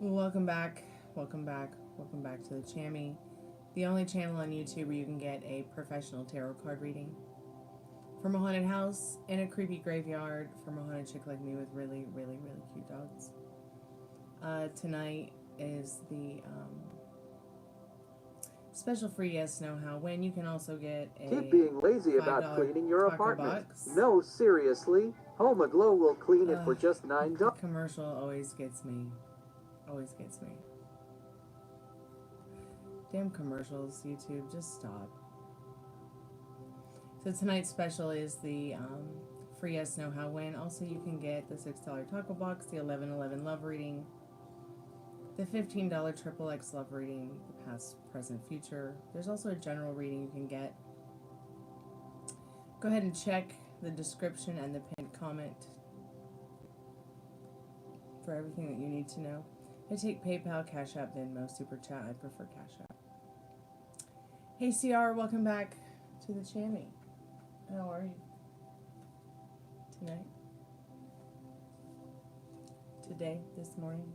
Welcome back, welcome back, welcome back to the Chammy, the only channel on YouTube where you can get a professional tarot card reading from a haunted house in a creepy graveyard from a haunted chick like me with really, really, really cute dogs. Tonight is the special free yes, no, how, when. You can also get a Keep being lazy about cleaning your apartment. box. No, seriously. Home Aglow will clean it for just $9. The commercial always gets me. Always gets me. Damn commercials, YouTube, just stop. So tonight's special is the free yes, no, how, when. Also, you can get the $6 taco box, the 11/11 love reading, the $15 triple X love reading, the past, present, future. There's also a general reading you can get. Go ahead and check the description and the pinned comment for everything that you need to know. I take PayPal, Cash App, Venmo, Super Chat. I prefer Cash App. Hey CR, welcome back to the Chammy. How are you tonight? Today, this morning?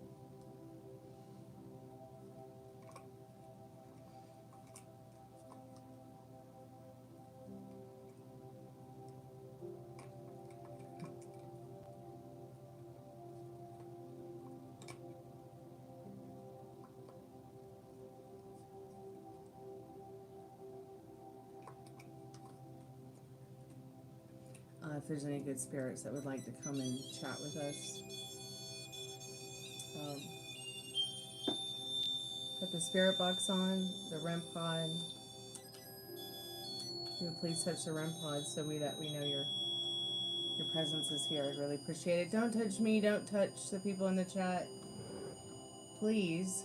If there's any good spirits that would like to come and chat with us. Put the spirit box on, the REM pod. If you would please touch the REM pod so we know your presence is here. I'd really appreciate it. Don't touch me, don't touch the people in the chat. Please,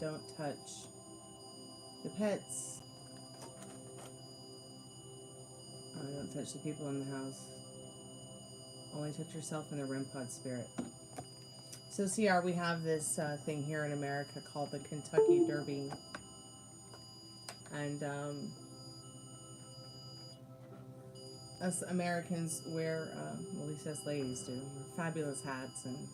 don't touch the pets. Don't touch the people in the house. Only touch yourself and the REM pod spirit. So CR, we have this thing here in America called the Kentucky Derby. And us Americans wear, well, at least us ladies do, fabulous hats, and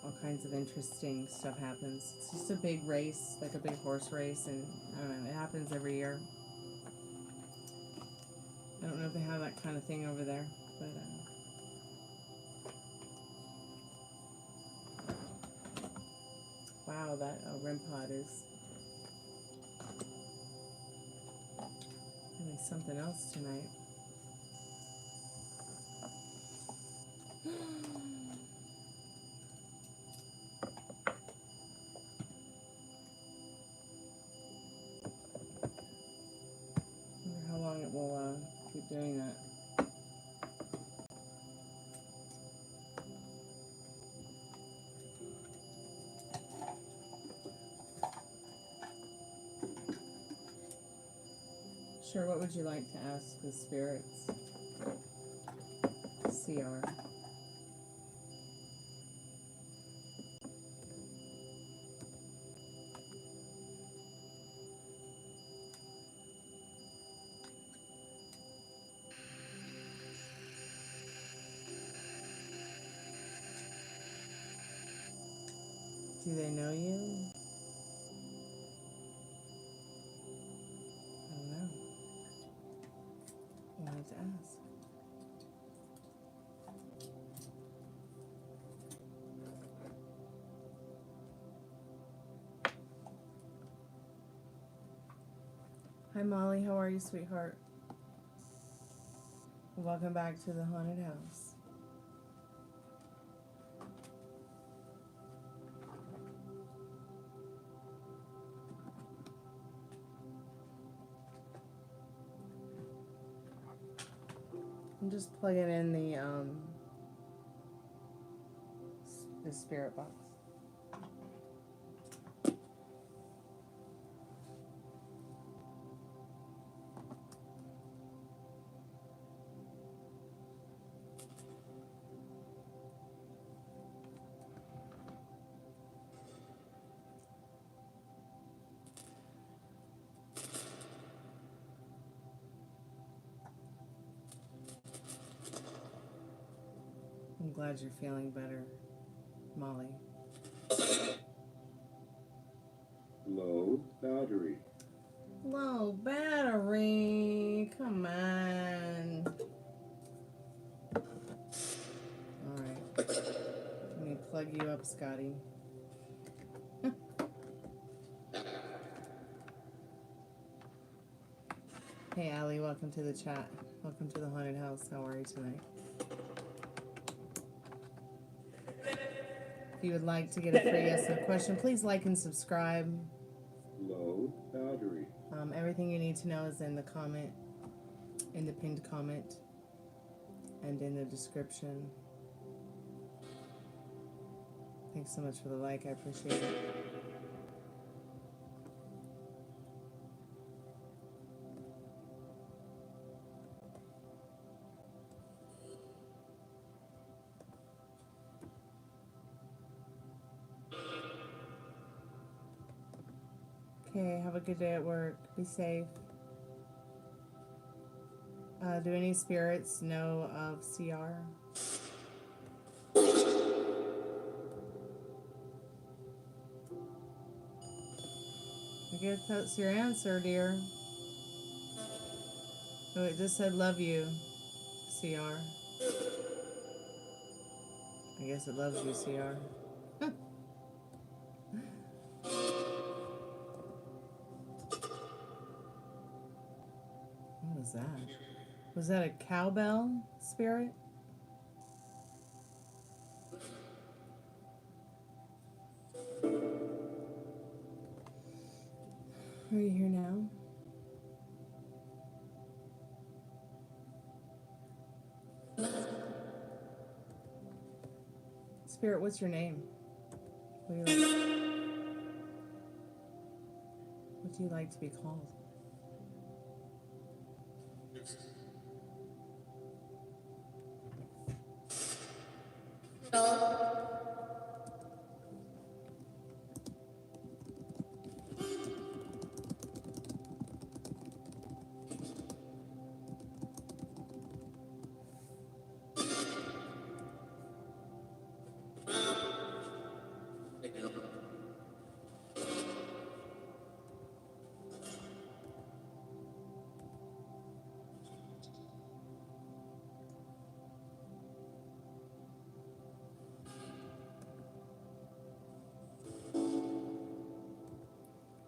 all kinds of interesting stuff happens. It's just a big race, like a big horse race, and I don't know, it happens every year. I don't know if they have that kind of thing over there, but wow, that REM pod is really something else tonight. Wonder how long it will keep doing that. Sure, what would you like to ask the spirits? CR. Do they know you? I don't know. I wanted to ask. Hi Molly, how are you, sweetheart? Welcome back to the haunted house. I'm just plugging in the spirit box. I'm glad you're feeling better. Molly. Low battery. Low battery. Come on. Alright. Let me plug you up, Scotty. Hey, Allie. Welcome to the chat. Welcome to the haunted house. How are you tonight? If you would like to get a free yes no question, please like and subscribe. Low battery. Everything you need to know is in the comment, in the pinned comment, and in the description. Thanks so much for the like. I appreciate it. Okay, have a good day at work. Be safe. Do any spirits know of CR? I guess that's your answer, dear. Oh, it just said love you, CR. I guess it loves you, CR. What was that? Was that a cowbell spirit? Are you here now? Spirit, what's your name? What do you like to be called?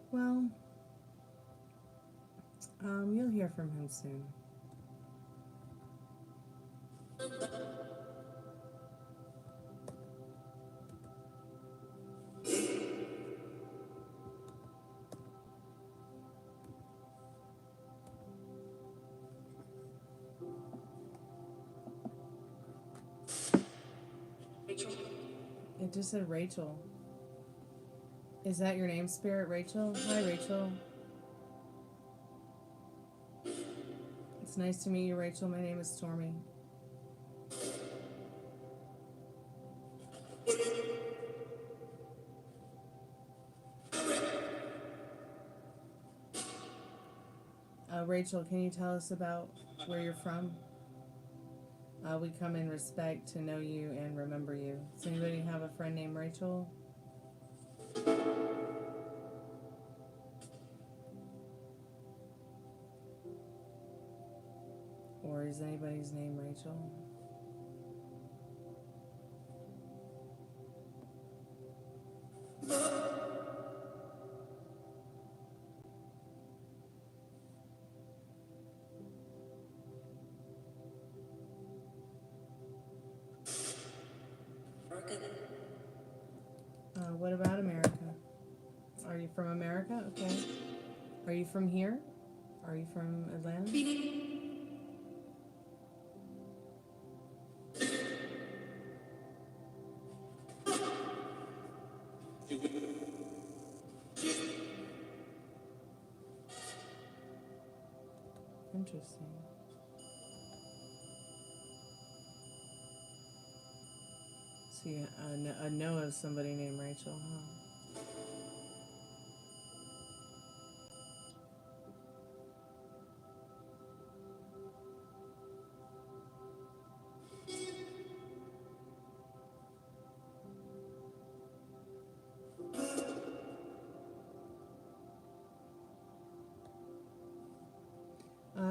Well, you'll hear from him soon. It just said Rachel. Is that your name, Spirit, Rachel? Hi, Rachel. It's nice to meet you, Rachel. My name is Stormie. Rachel, can you tell us about where you're from? We come in respect to know you and remember you. Does anybody have a friend named Rachel? Or is anybody's name Rachel? What about America? Are you from America? Okay. Are you from here? Are you from Atlanta? Interesting. So I know of somebody named Rachel, huh?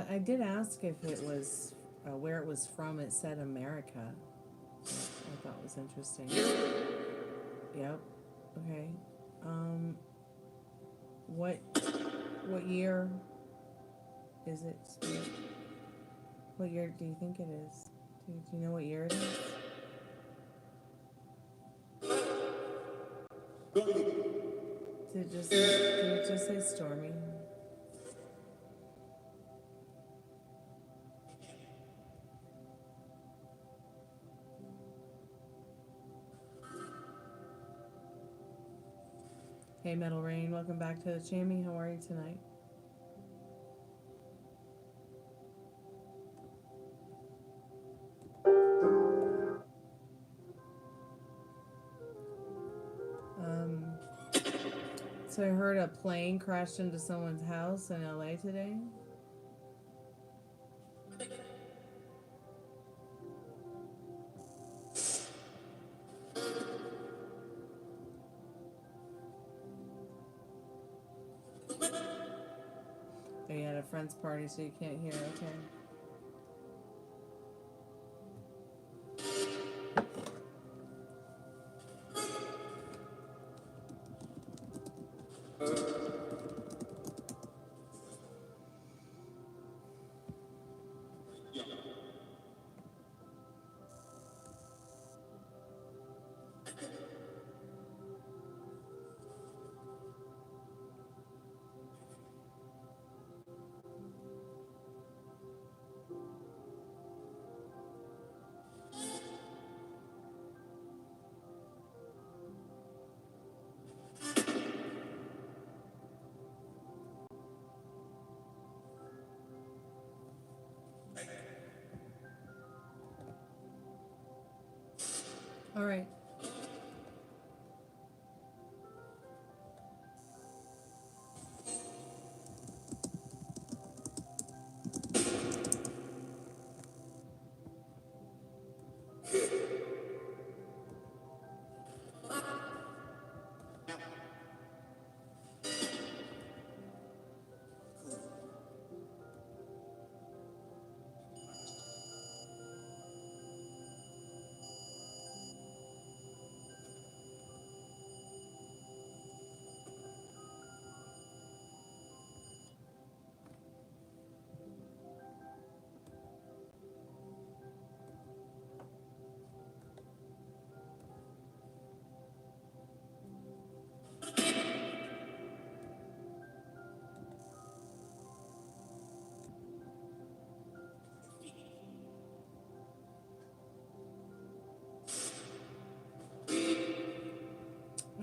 I did ask if it was where it was from. It said America. I thought was interesting. Yep. Okay. What year is it? What year do you think it is? Do you know what year it is? Did it just say Stormy? Hey Metal Rain, welcome back to the Chammy. How are you tonight? So I heard a plane crashed into someone's house in LA today. Oh, you had a friend's party, so you can't hear. Okay. All right.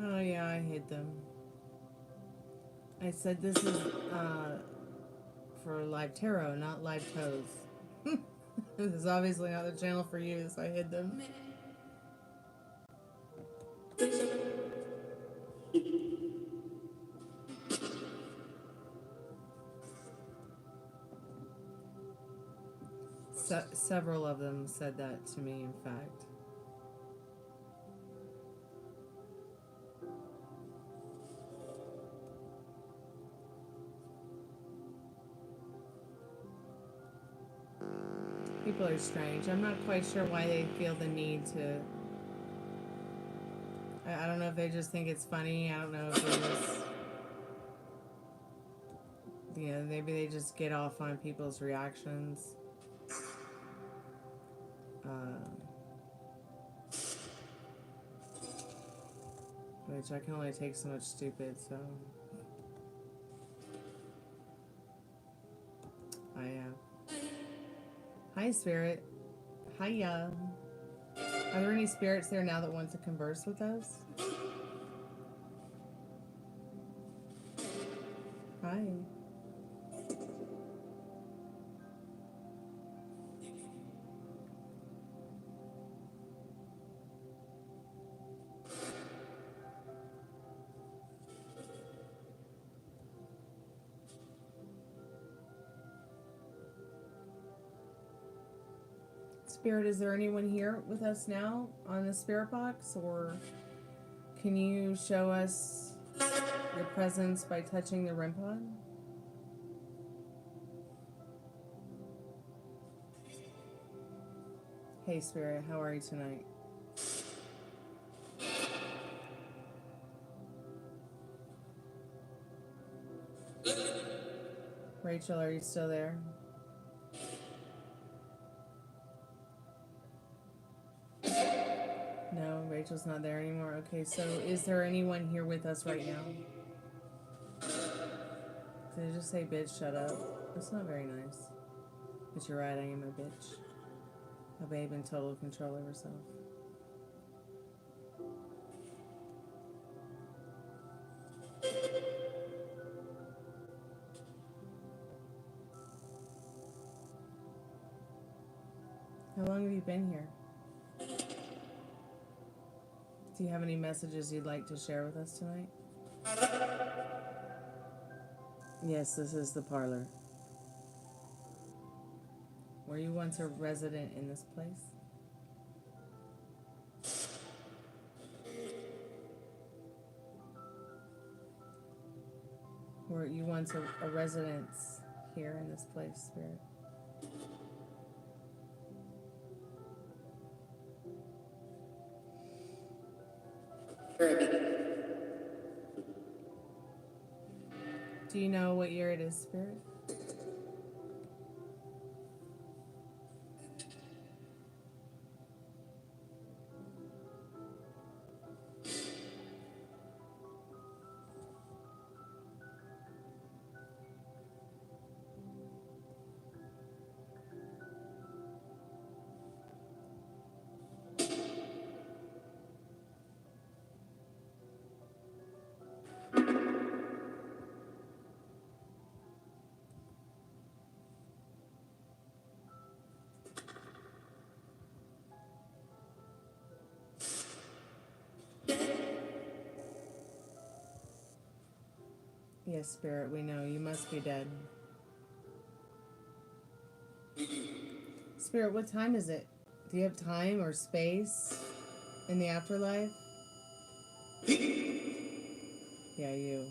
Oh yeah, I hid them. I said this is for live tarot, not live toes. This is obviously not the channel for you, so I hid them. Several of them said that to me, in fact. People are strange. I'm not quite sure why they feel the need to... I don't know if they just think it's funny. I don't know if they just... You know, maybe they just get off on people's reactions. Which I can only take so much stupid, so... Hi, Spirit. Hiya. Are there any spirits there now that want to converse with us? Hi. Spirit, is there anyone here with us now on the spirit box, or can you show us your presence by touching the REM pod? Hey, Spirit, how are you tonight? Rachel, are you still there? No, Rachel's not there anymore. Okay, so is there anyone here with us right now? Did it just say, bitch, shut up? That's not very nice. But you're right, I am a bitch. A babe in total control of herself. How long have you been here? Do you have any messages you'd like to share with us tonight? Yes, this is the parlor. Were you once a resident in this place? Were you once a resident here in this place, Spirit? Do you know what year it is, Spirit? Yes, Spirit, we know. You must be dead. Spirit, what time is it? Do you have time or space in the afterlife? Yeah, you.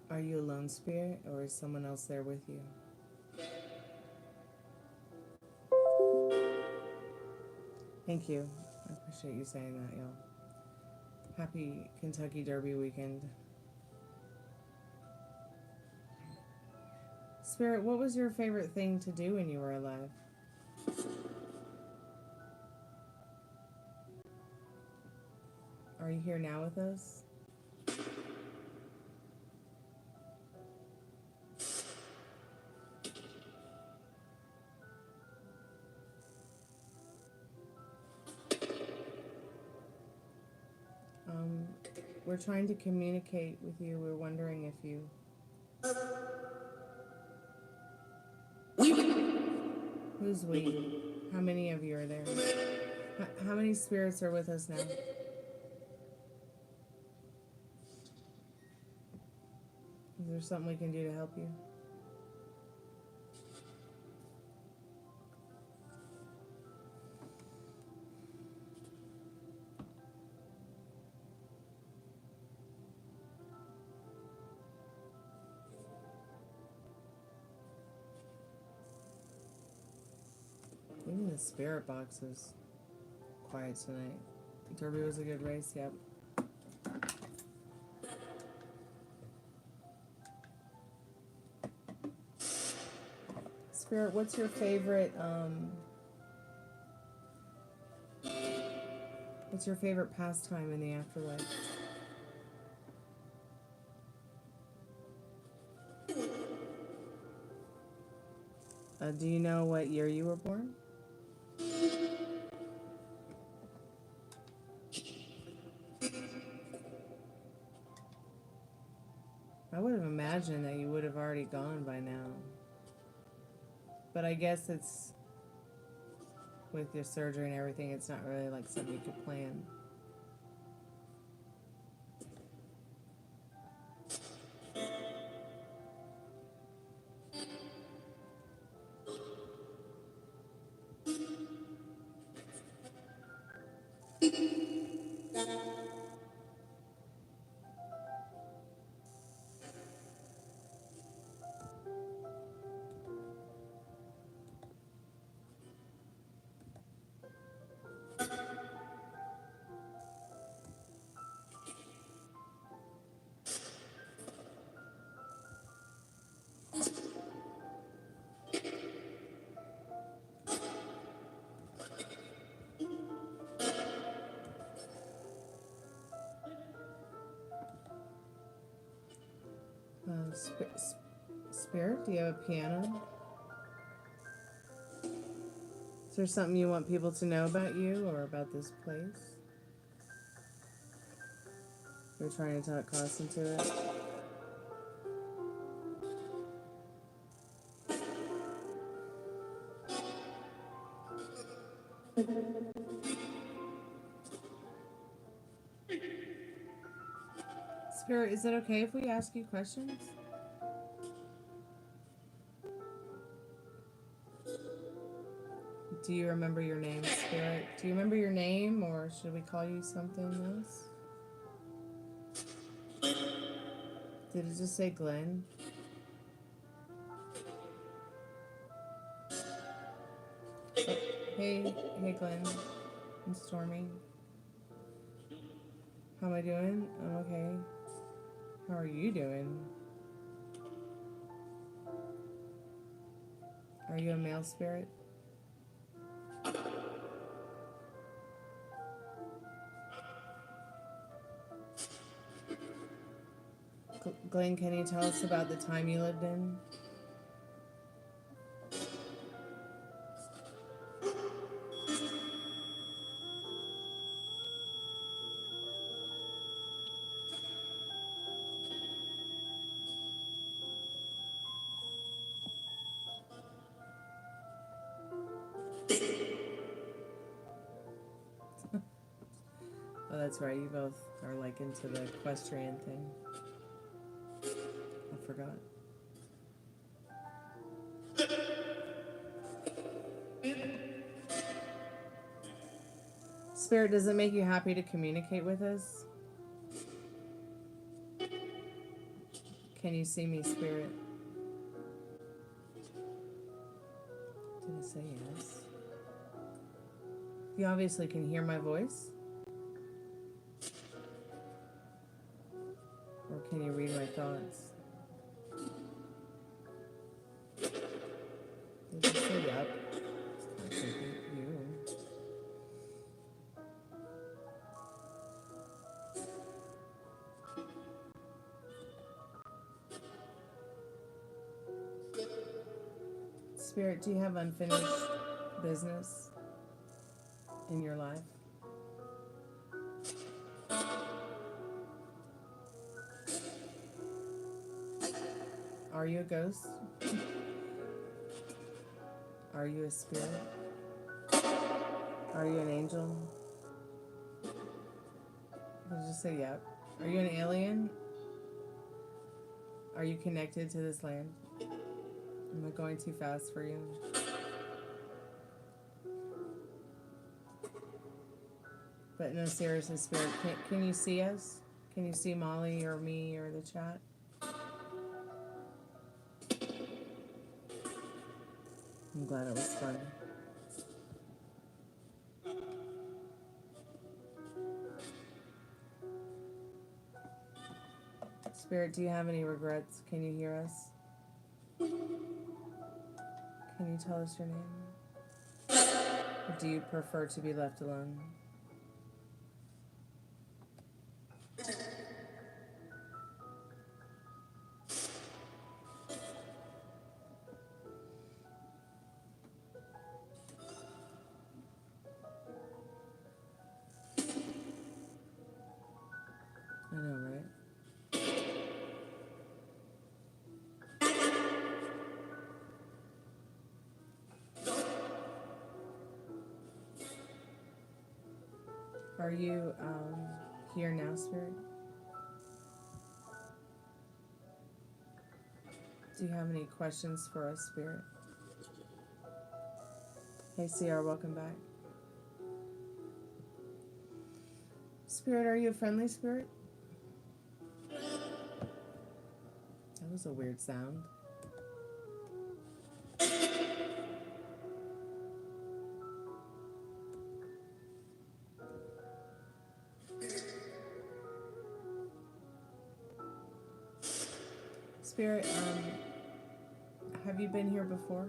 Are you alone, Spirit, or is someone else there with you? Thank you. I appreciate you saying that, y'all. Happy Kentucky Derby weekend. Spirit, what was your favorite thing to do when you were alive? Are you here now with us? We're trying to communicate with you. We're wondering if you... Who's we? How many of you are there? How many spirits are with us now? Is there something we can do to help you? Even the spirit box is quiet tonight. Derby was a good race, yep. Spirit, what's your favorite pastime in the afterlife? Do you know what year you were born? I would have imagined that you would have already gone by now. But I guess it's, with your surgery and everything, it's not really like something you could plan. Spirit, do you have a piano? Is there something you want people to know about you or about this place? You're trying to talk Haus into it. Spirit, is it okay if we ask you questions? Do you remember your name, Spirit? Do you remember your name, or should we call you something else? Did it just say Glenn? Oh, hey Glenn. I'm Stormie. How am I doing? I'm okay. How are you doing? Are you a male spirit? Glenn, can you tell us about the time you lived in? Oh, that's right. You both are like into the equestrian thing. I forgot. Spirit, does it make you happy to communicate with us? Can you see me, Spirit? Did it say yes? You obviously can hear my voice. Or can you read my thoughts? Did you say yep? I think you. Spirit, do you have unfinished business in your life? Are you a ghost? Are you a spirit? Are you an angel? Did you say yep? Are you an alien? Are you connected to this land? Am I going too fast for you? But no, seriously, Spirit, can you see us? Can you see Molly or me or the chat? I'm glad it was fun. Spirit, do you have any regrets? Can you hear us? Can you tell us your name? Or do you prefer to be left alone? I know, right? Are you here now, Spirit? Do you have any questions for us, Spirit? Hey, CR, welcome back. Spirit, are you a friendly spirit? That was a weird sound. Spirit, have you been here before?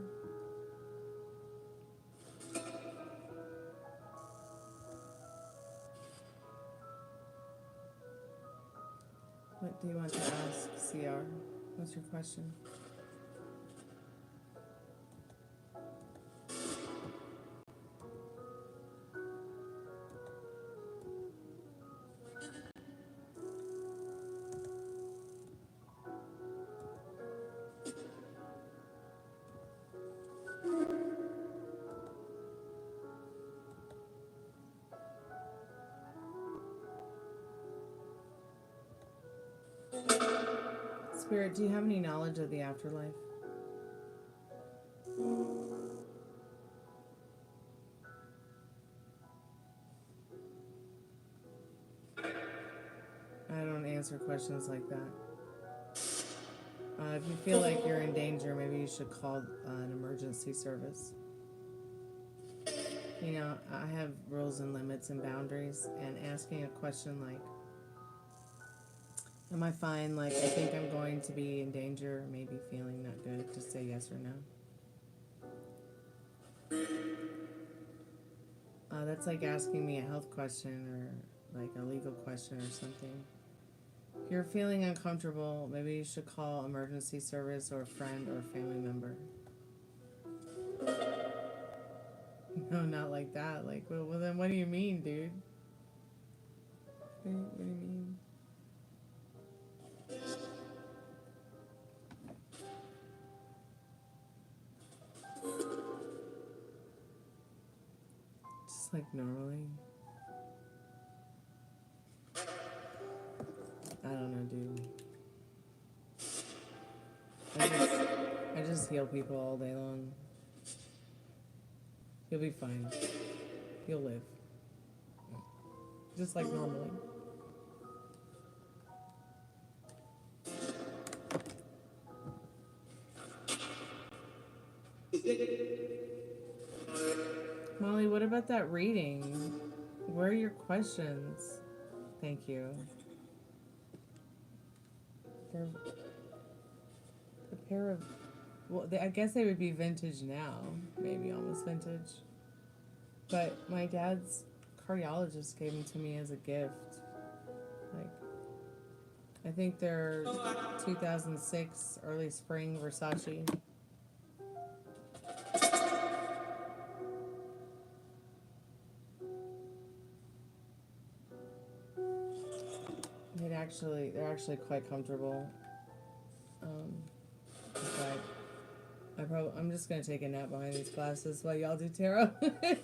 What do you want to ask, CR? What's your question? Spirit, do you have any knowledge of the afterlife? I don't answer questions like that. If you feel like you're in danger, maybe you should call an emergency service. You know, I have rules and limits and boundaries, and asking a question like, am I fine? Like, I think I'm going to be in danger, maybe feeling not good, just say yes or no. That's like asking me a health question or like a legal question or something. If you're feeling uncomfortable, maybe you should call emergency service or a friend or a family member. No, not like that. Like, well then what do you mean, dude? What do you mean? Just like normally. I don't know, dude. I just heal people all day long. You'll be fine. You'll live. Just like normally. Molly, what about that reading? Where are your questions? Thank you. They're a pair of... Well, I guess they would be vintage now. Maybe almost vintage. But my dad's cardiologist gave them to me as a gift. Like, I think they're 2006 early spring Versace. They're actually quite comfortable. I'm just gonna take a nap behind these glasses while y'all do tarot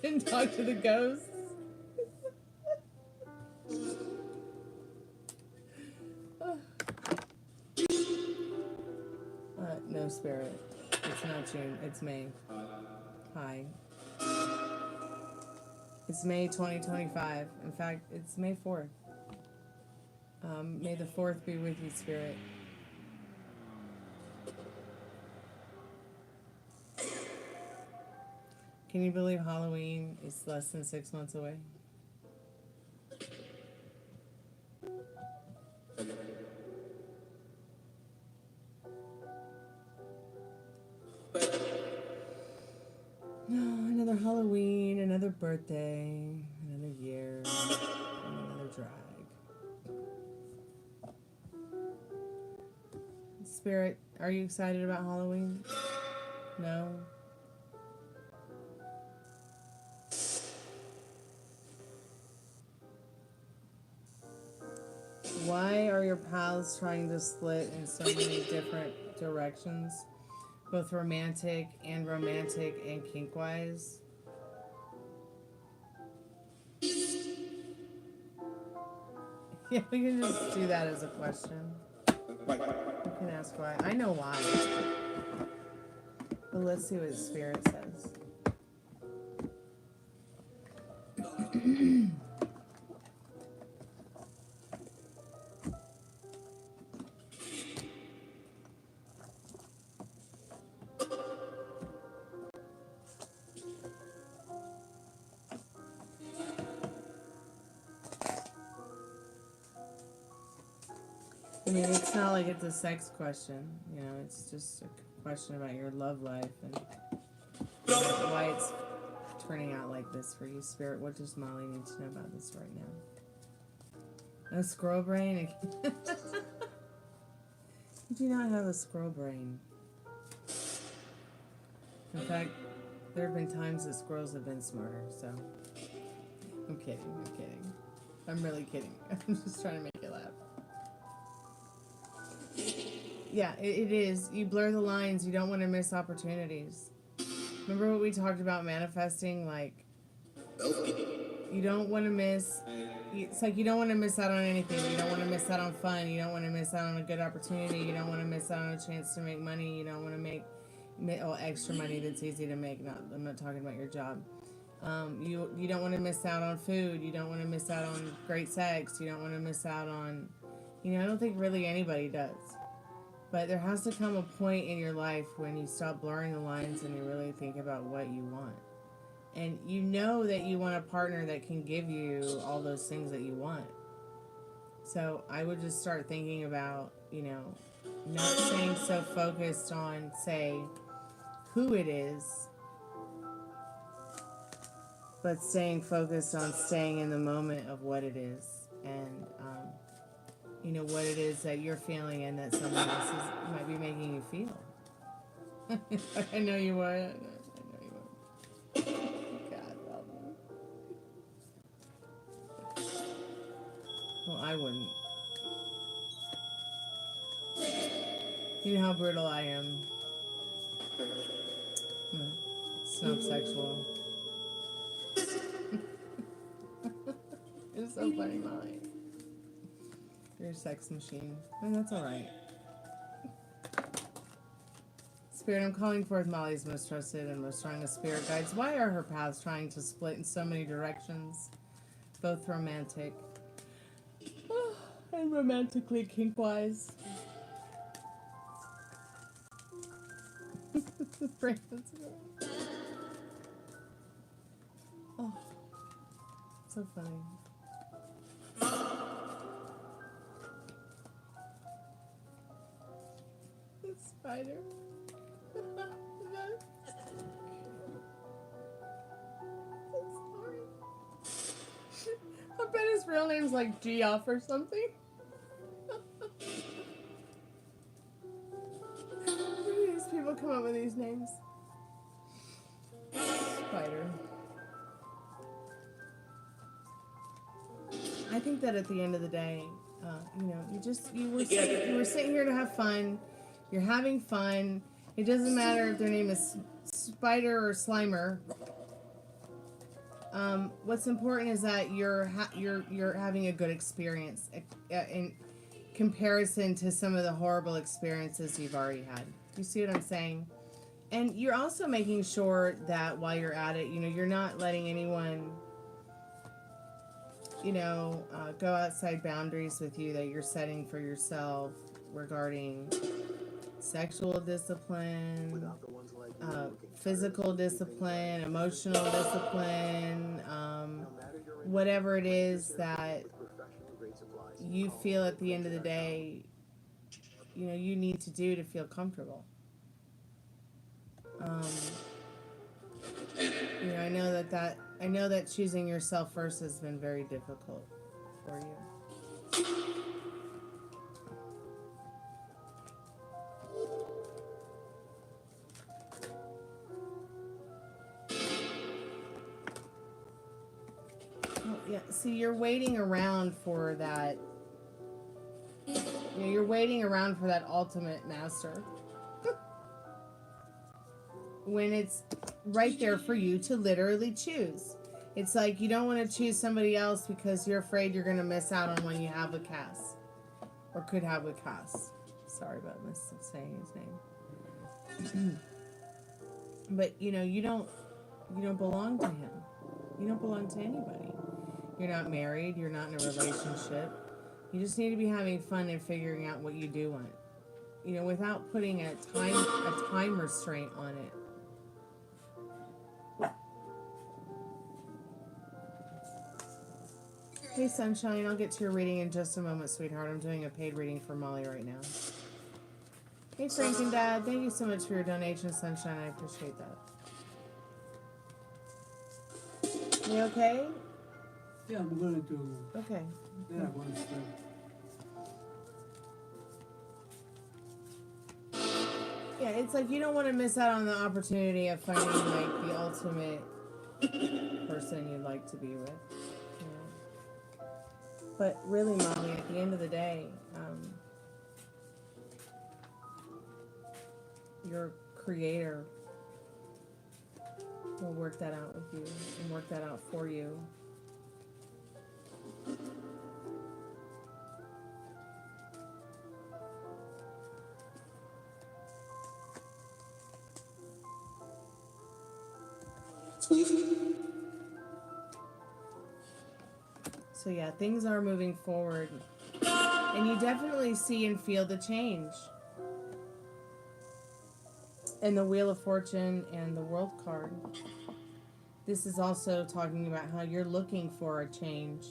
and talk to the ghosts. No, Spirit. It's not June. It's May. Hi. It's May 2025. In fact, it's May 4th. May the 4th be with you, Spirit. Can you believe Halloween is less than 6 months away? Another Halloween, another birthday, another year, and another drag. Spirit, are you excited about Halloween? No? Why are your paths trying to split in so many different directions? Both romantic and kink-wise? Yeah, we can just do that as a question. You can ask why. I know why. But let's see what Spirit says. I mean, it's not like it's a sex question, you know, it's just a question about your love life and why it's turning out like this for you, Spirit. What does Molly need to know about this right now? A squirrel brain? You do not have a squirrel brain. In fact, there have been times that squirrels have been smarter, so. I'm kidding, I'm kidding. I'm really kidding. I'm just trying to make you laugh. Yeah, it is. You blur the lines. You don't want to miss opportunities. Remember what we talked about manifesting? Like, you don't want to miss. It's like you don't want to miss out on anything. You don't want to miss out on fun. You don't want to miss out on a good opportunity. You don't want to miss out on a chance to make money. You don't want to make extra money that's easy to make. I'm not talking about your job. You don't want to miss out on food. You don't want to miss out on great sex. You don't want to miss out on, I don't think really anybody does. But there has to come a point in your life when you stop blurring the lines and you really think about what you want. And you know that you want a partner that can give you all those things that you want. So I would just start thinking about, not staying so focused on, say, who it is, but staying focused on staying in the moment of what it is. And, what it is that you're feeling and that someone else might be making you feel. I know you would. I know you would. God help me. Well, I wouldn't. You know how brutal I am. It's not sexual. It's so funny, Molly. You're a sex machine. And that's alright. Spirit, I'm calling forth Molly's most trusted and most strongest spirit guides. Why are her paths trying to split in so many directions? Both romantic and romantically kink-wise. Oh, so funny. The spider. I bet his real name's like Geoff or something. Where do these people come up with these names? Spider. I think that at the end of the day, you were sitting here to have fun. You're having fun. It doesn't matter if their name is Spider or Slimer. What's important is that you're having a good experience in comparison to some of the horrible experiences you've already had. Do you see what I'm saying? And you're also making sure that while you're at it, you're not letting anyone, go outside boundaries with you that you're setting for yourself regarding sexual discipline, physical discipline, emotional discipline, whatever it is that you feel at the end of the day, you need to do to feel comfortable. I know that choosing yourself first has been very difficult for you. Yeah, see, you're waiting around for that. You're waiting around for that ultimate master. When it's right there for you to literally choose. It's like you don't want to choose somebody else because you're afraid you're going to miss out on one you have with Cass. Or could have with Cass. Sorry about saying his name. But, you don't belong to him. You don't belong to anybody. You're not married. You're not in a relationship. You just need to be having fun and figuring out what you do want. Without putting a time restraint on it. Hey, Sunshine, I'll get to your reading in just a moment, sweetheart. I'm doing a paid reading for Molly right now. Hey, Frank and Dad, thank you so much for your donation, Sunshine. I appreciate that. You okay? Yeah, I'm going to. Okay. Yeah, one step. Yeah, it's like you don't want to miss out on the opportunity of finding like the ultimate person you'd like to be with. You know? But really, Molly, at the end of the day, your creator will work that out with you and work that out for you. So yeah, things are moving forward. And you definitely see and feel the change. And the Wheel of Fortune and the World card. This is also talking about how you're looking for a change.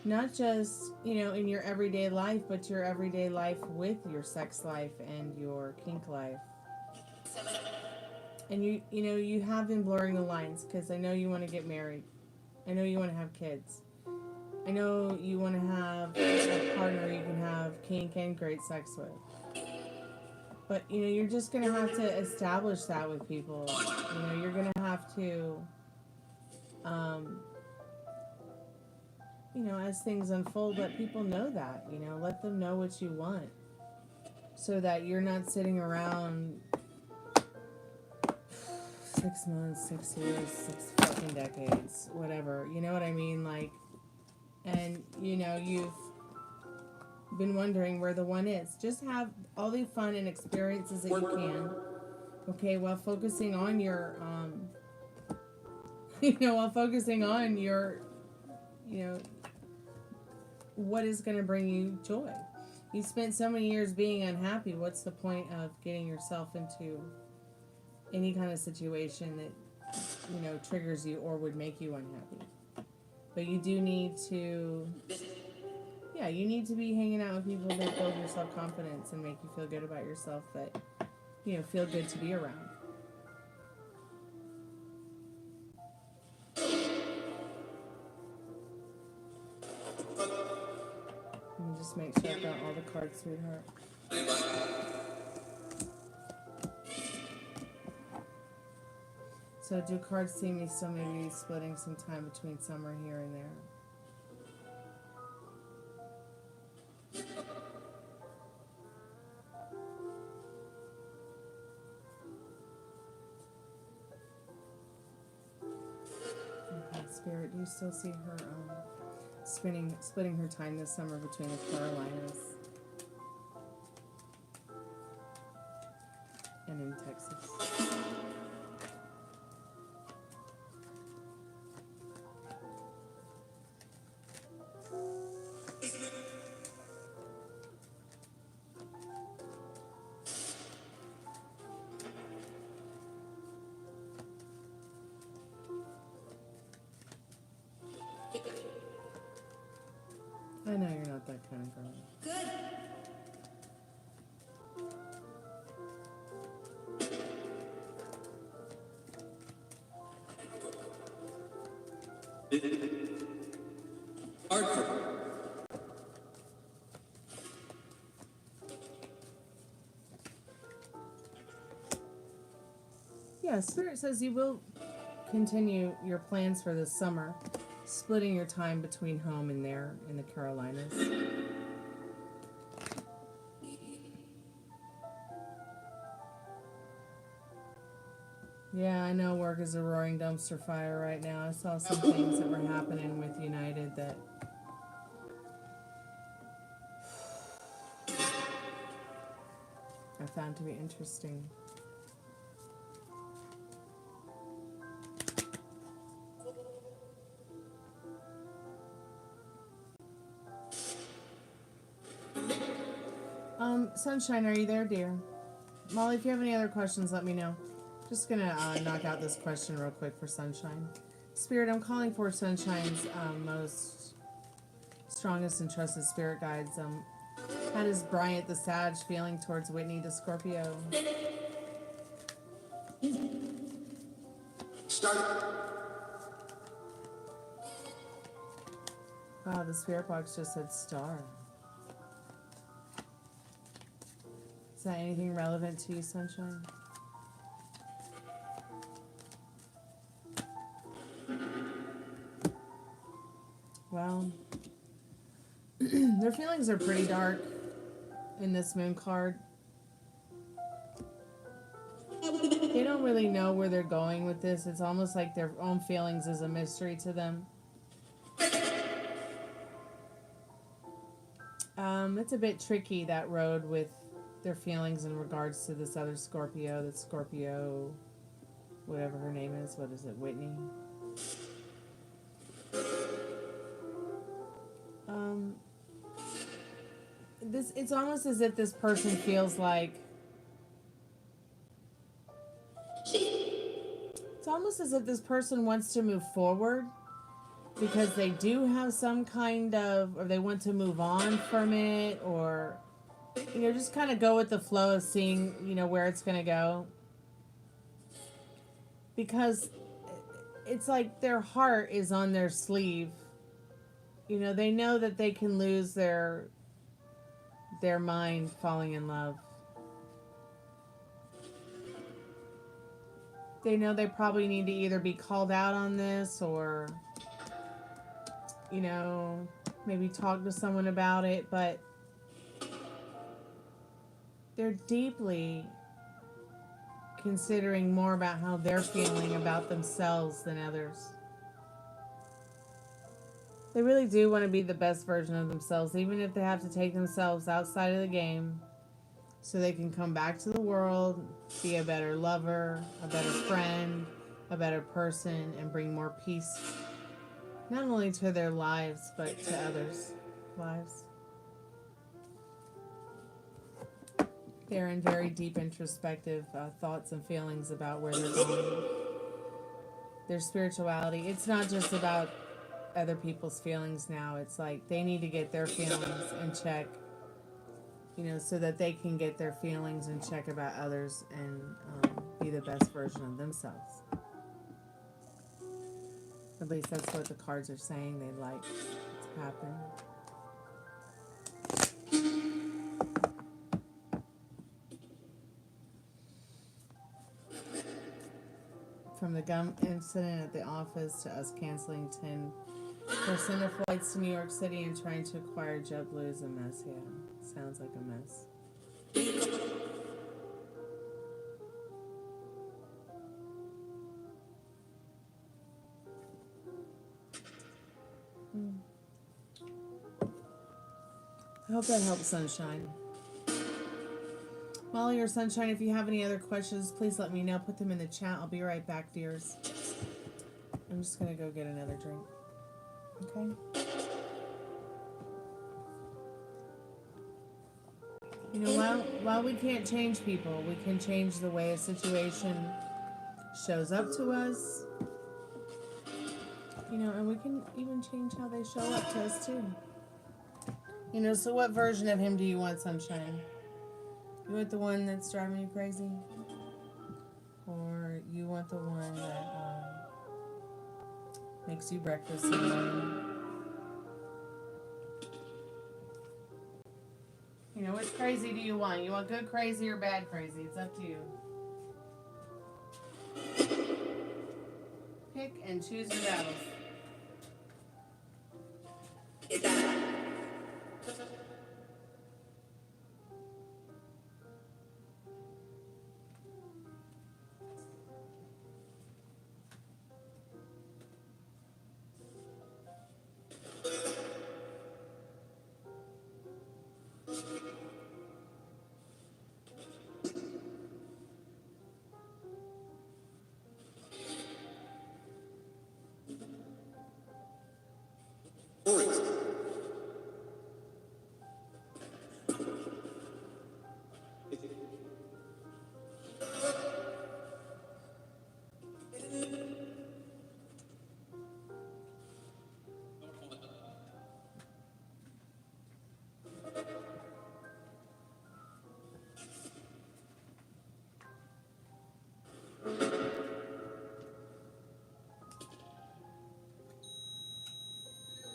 Not just, you know, in your everyday life, but your everyday life with your sex life and your kink life. And you know, you have been blurring the lines because I know you want to get married. I know you want to have kids. I know you want to have a partner you can have kink and great sex with. But, you know, you're just going to have to establish that with people. You know, you're going to have to, you know, as things unfold, let people know that. You know, let them know what you want. So that you're not sitting around 6 months, 6 years, 6 fucking decades, whatever. You know what I mean? Like, and, you know, you've been wondering where the one is. Just have all the fun and experiences that you can. Okay, while focusing on your, you know, while focusing on your, you know, what is going to bring you joy. You spent so many years being unhappy. What's the point of getting yourself into any kind of situation that, you know, triggers you or would make you unhappy? But you do need to, yeah, you need to be hanging out with people that build your self-confidence and make you feel good about yourself, that, you know, feel good to be around. Let me just make sure I've got all the cards, sweetheart. So do cards see me still maybe splitting some time between summer here and there? Okay, Spirit, do you still see her splitting her time this summer between the Carolinas and in Texas? I know you're not that kind of girl. Yeah, Spirit says you will continue your plans for this summer, splitting your time between home and there in the Carolinas. Yeah, I know work is a roaring dumpster fire right now. I saw some things that were happening with United that I found to be interesting. Sunshine, are you there, dear? Molly, if you have any other questions, let me know. Just gonna knock out this question real quick for Sunshine. Spirit, I'm calling for Sunshine's most strongest and trusted spirit guides. How does Bryant the Sag feeling towards Whitney the Scorpio? Wow, the spirit box just said star. Is that anything relevant to you, Sunshine? Well, their feelings are pretty dark in this moon card. They don't really know where they're going with this. It's almost like their own feelings is a mystery to them. It's a bit tricky, that road with their feelings in regards to this other Scorpio. That Scorpio, whatever her name is. What is it, Whitney? It's almost as if this person feels like it's almost as if this person wants to move forward because they do have some kind of, or they want to move on from it, or just kind of go with the flow of seeing where it's going to go, because it's like their heart is on their sleeve. They know that they can lose their mind falling in love. They know they probably need to either be called out on this or, maybe talk to someone about it, but they're deeply considering more about how they're feeling about themselves than others. They really do want to be the best version of themselves, even if they have to take themselves outside of the game so they can come back to the world, be a better lover, a better friend, a better person, and bring more peace, not only to their lives, but to others' lives. They're in very deep introspective thoughts and feelings about where they're going. Their spirituality, it's not just about other people's feelings now. It's like they need to get their feelings in check, so that they can get their feelings in check about others and be the best version of themselves. At least that's what the cards are saying they'd like to happen. From the gum incident at the office to us canceling 10% of flights to New York City and trying to acquire JetBlue is a mess. Yeah, sounds like a mess. I hope that helps, Sunshine. Molly or Sunshine, if you have any other questions, please let me know. Put them in the chat. I'll be right back, dears. I'm just going to go get another drink. Okay? While we can't change people, we can change the way a situation shows up to us. And we can even change how they show up to us, too. So what version of him do you want, Sunshine? You want the one that's driving you crazy? Or you want the one that makes you breakfast in the morning? Which crazy do you want? You want good crazy or bad crazy? It's up to you. Pick and choose your battles.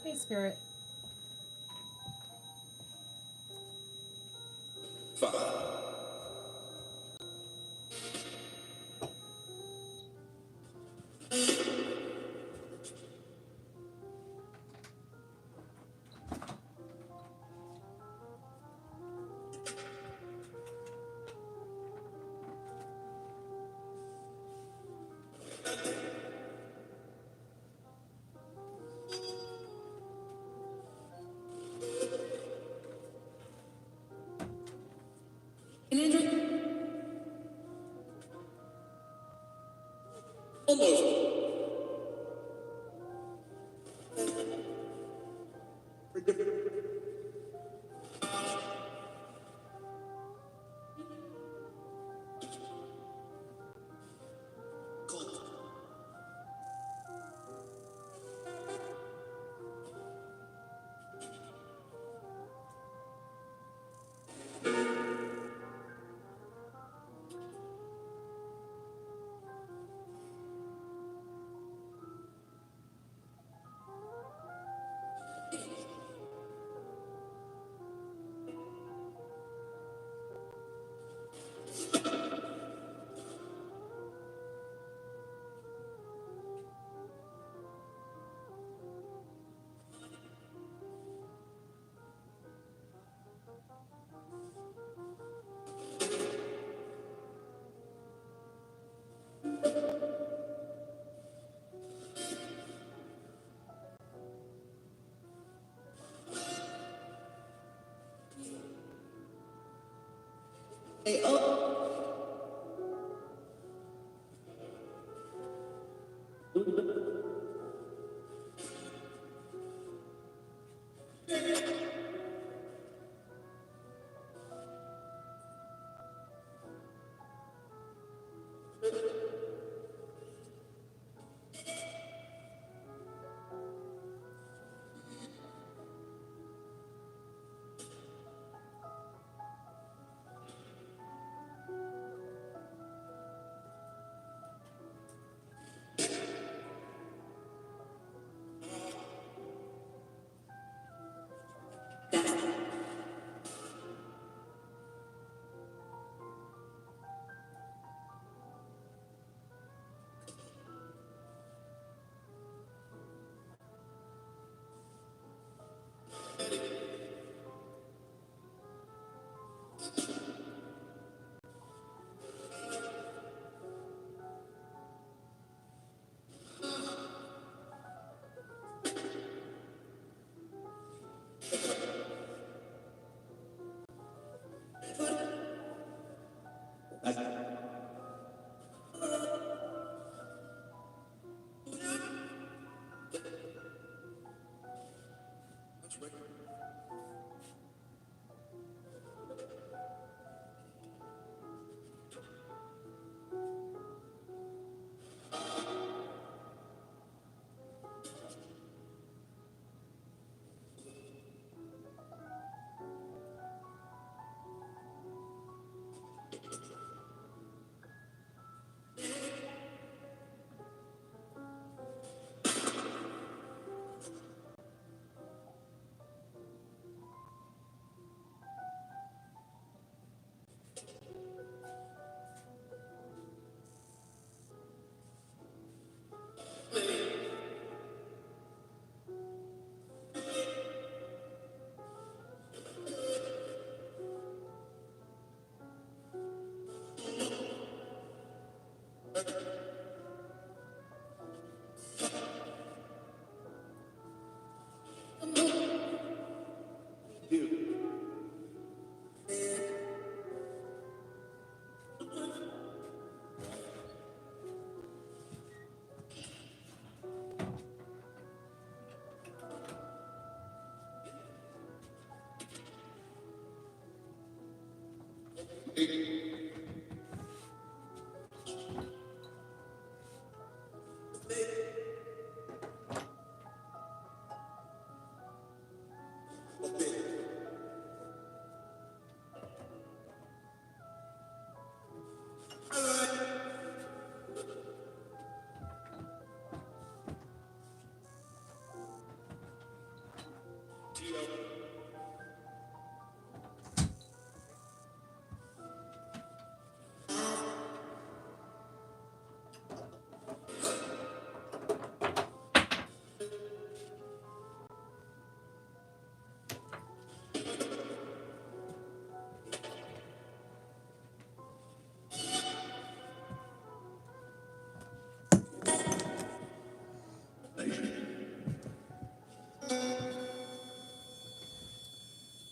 Hey, Spirit. 5,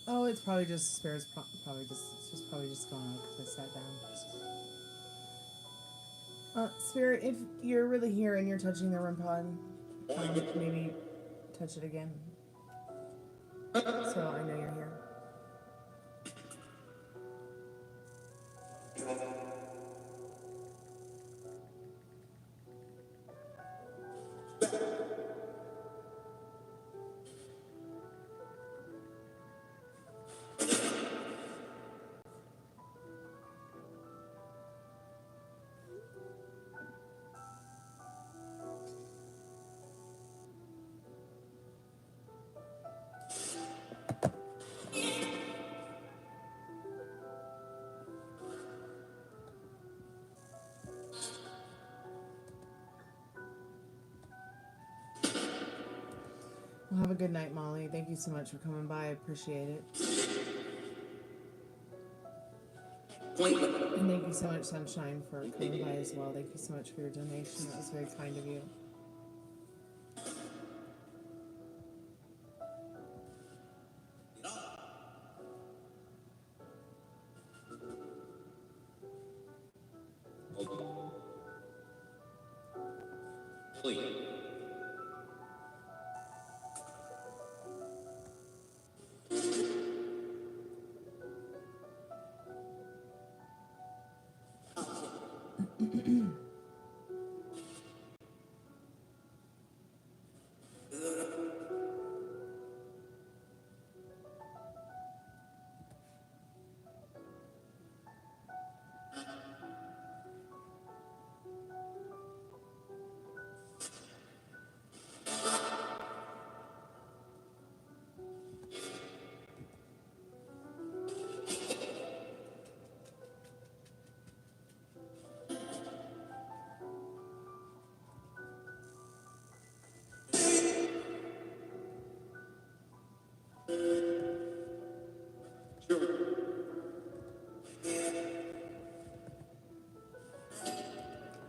Oh, it's probably just spirits. Probably just it's just probably just gone because I sat down. Spirit, if you're really here and you're touching the REM pod, maybe touch it again. So I know you're here. Well, have a good night, Molly. Thank you so much for coming by. I appreciate it. And thank you so much, Sunshine, for coming by as well. Thank you so much for your donation. That was very kind of you.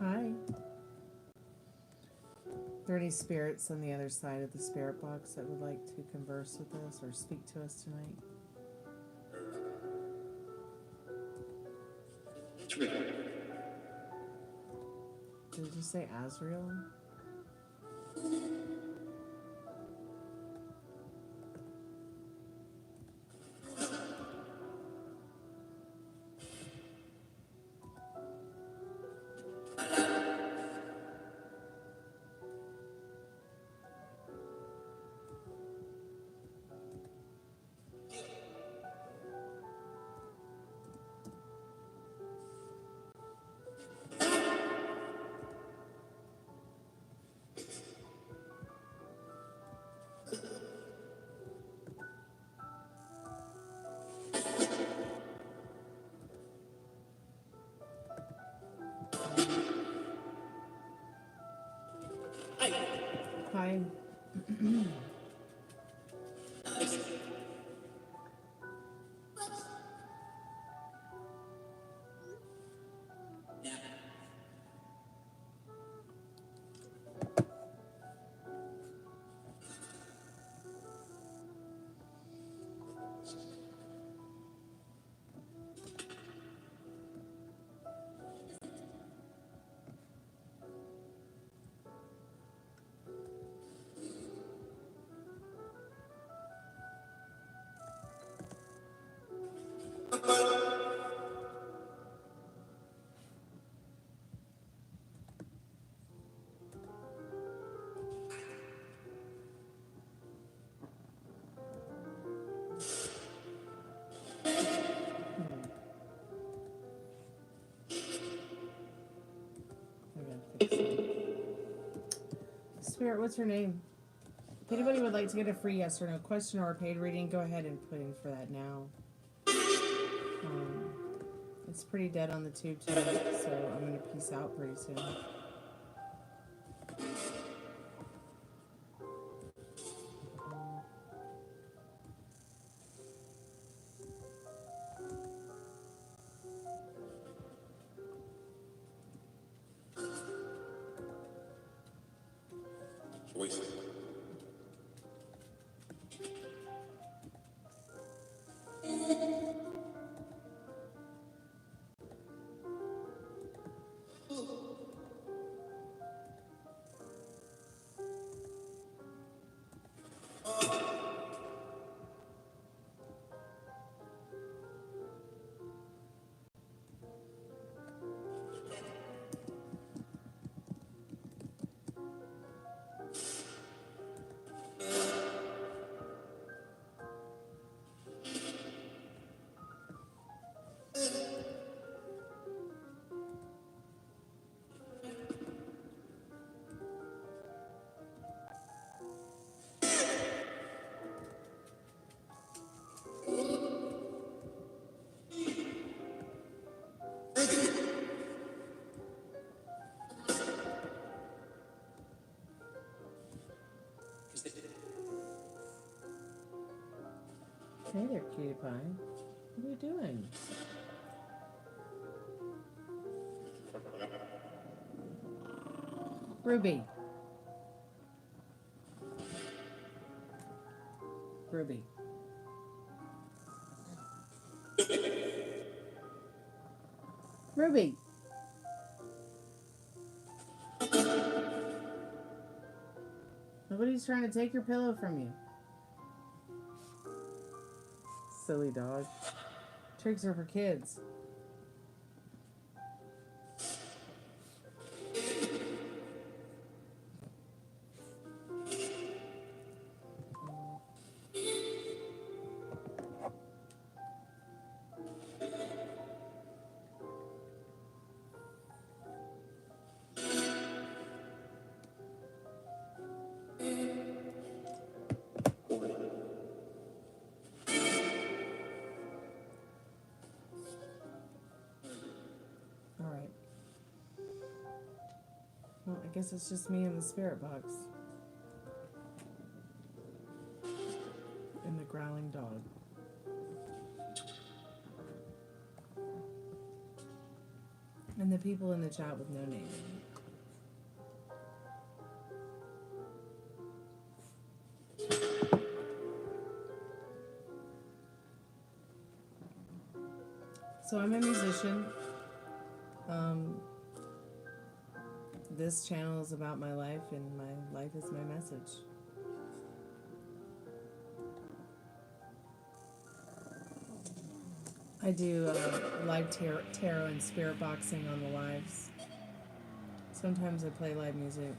Hi. Are there any spirits on the other side of the spirit box that would like to converse with us or speak to us tonight? Did you say Azrael? Hi. Spirit, what's her name? If anybody would like to get a free yes or no question or a paid reading, go ahead and put in for that now. It's pretty dead on the tube tonight, so I'm going to peace out pretty soon. Hey there, cutie pie. What are you doing? Ruby. Ruby. Ruby. Nobody's trying to take your pillow from you. Silly dog. Tricks are for kids. Alright. Well, I guess it's just me and the spirit box. And the growling dog. And the people in the chat with no name. So I'm a musician. This channel is about my life, and my life is my message. I do live tarot and spirit boxing on the lives. Sometimes I play live music.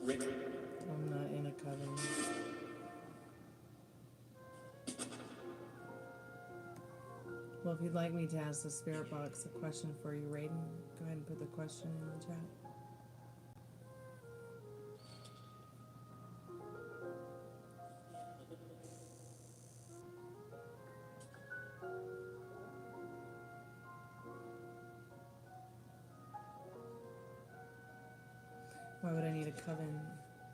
I'm not in a coven. Well, if you'd like me to ask the spirit box a question for you, Raiden, go ahead and put the question in the chat. Why would I need a coven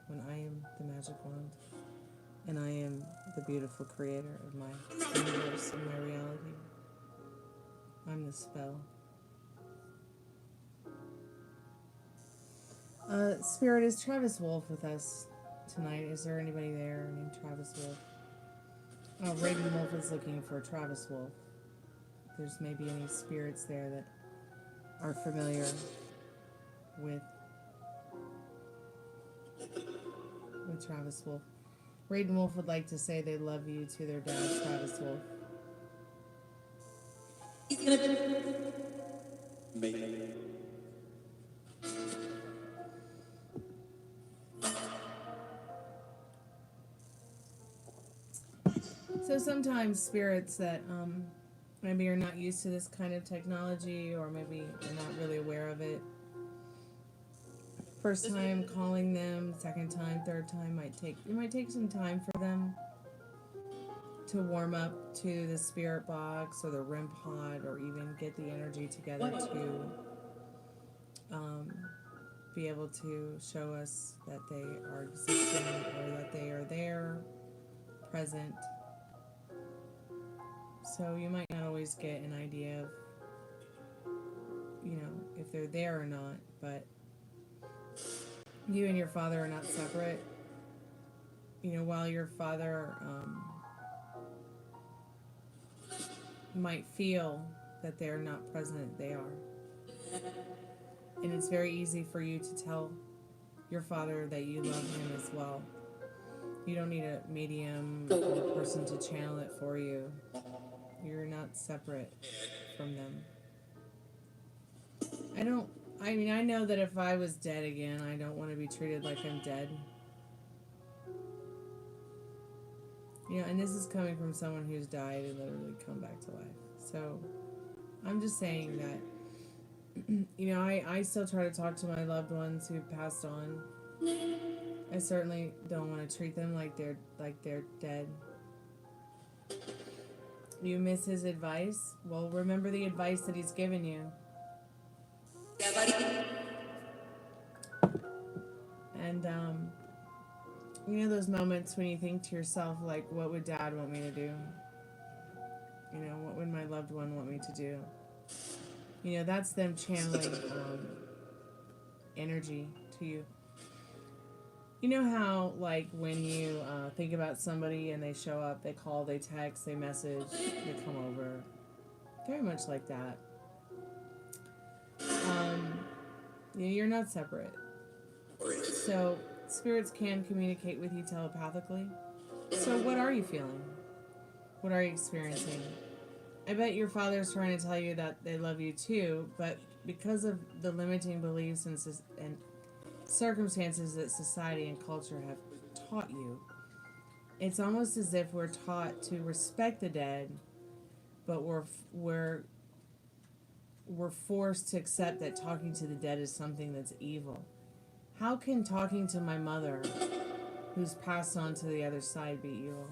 when I am the magic wand? And I am the beautiful creator of my universe and my reality. I'm the spell. Spirit, is Travis Wolf with us tonight? Is there anybody there named Travis Wolf? Oh, Raven Wolf is looking for Travis Wolf. If there's maybe any spirits there that are familiar with Travis Wolf. Raiden Wolf would like to say they love you to their dad, Travis Wolf. He's gonna make. So sometimes spirits that maybe are not used to this kind of technology, or maybe they're not really aware of it. First time calling them, second time, third time it might take some time for them to warm up to the spirit box or the REM pod, or even get the energy together to be able to show us that they are existing, or that they are there, present. So you might not always get an idea of, if they're there or not, but you and your father are not separate. While your father might feel that they're not present, they are. And it's very easy for you to tell your father that you love him as well. You don't need a medium or a person to channel it for you. You're not separate from them. I know that if I was dead again, I don't want to be treated like I'm dead. And this is coming from someone who's died and literally come back to life. So I'm just saying that, I still try to talk to my loved ones who've passed on. I certainly don't want to treat them like they're dead. You miss his advice? Well, remember the advice that he's given you. And, you know those moments when you think to yourself, like, what would Dad want me to do? You know, what would my loved one want me to do? You know, that's them channeling energy to you. You know how, like, when you think about somebody and they show up, they call, they text, they message, they come over. Very much like that. You know, you're not separate. So, spirits can communicate with you telepathically. So, what are you feeling? What are you experiencing? I bet your father's trying to tell you that they love you too, but because of the limiting beliefs and circumstances that society and culture have taught you, it's almost as if we're taught to respect the dead, but we're forced to accept that talking to the dead is something that's evil. How can talking to my mother, who's passed on to the other side, be evil?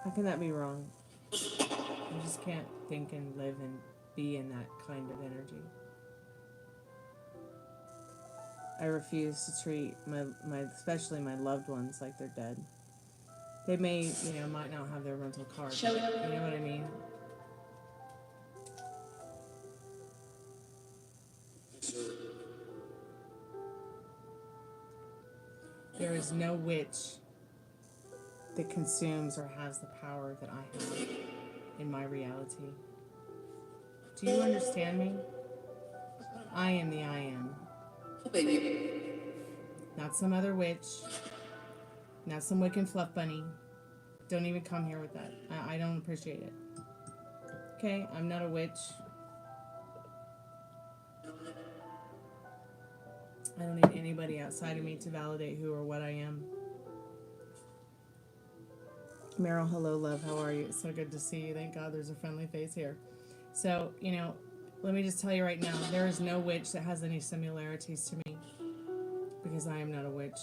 How can that be wrong? I just can't think and live and be in that kind of energy. I refuse to treat my especially my loved ones like they're dead. They may, you know, might not have their rental car. But, you know what I mean? There is no witch that consumes or has the power that I have in my reality. Do you understand me? I am the I am. Not some other witch. Not some Wiccan fluff bunny. Don't even come here with that. I don't appreciate it. Okay, I'm not a witch. I don't need anybody outside of me to validate who or what I am. Meryl, hello, love. How are you? It's so good to see you. Thank God there's a friendly face here. So, you know, let me just tell you right now, there is no witch that has any similarities to me because I am not a witch.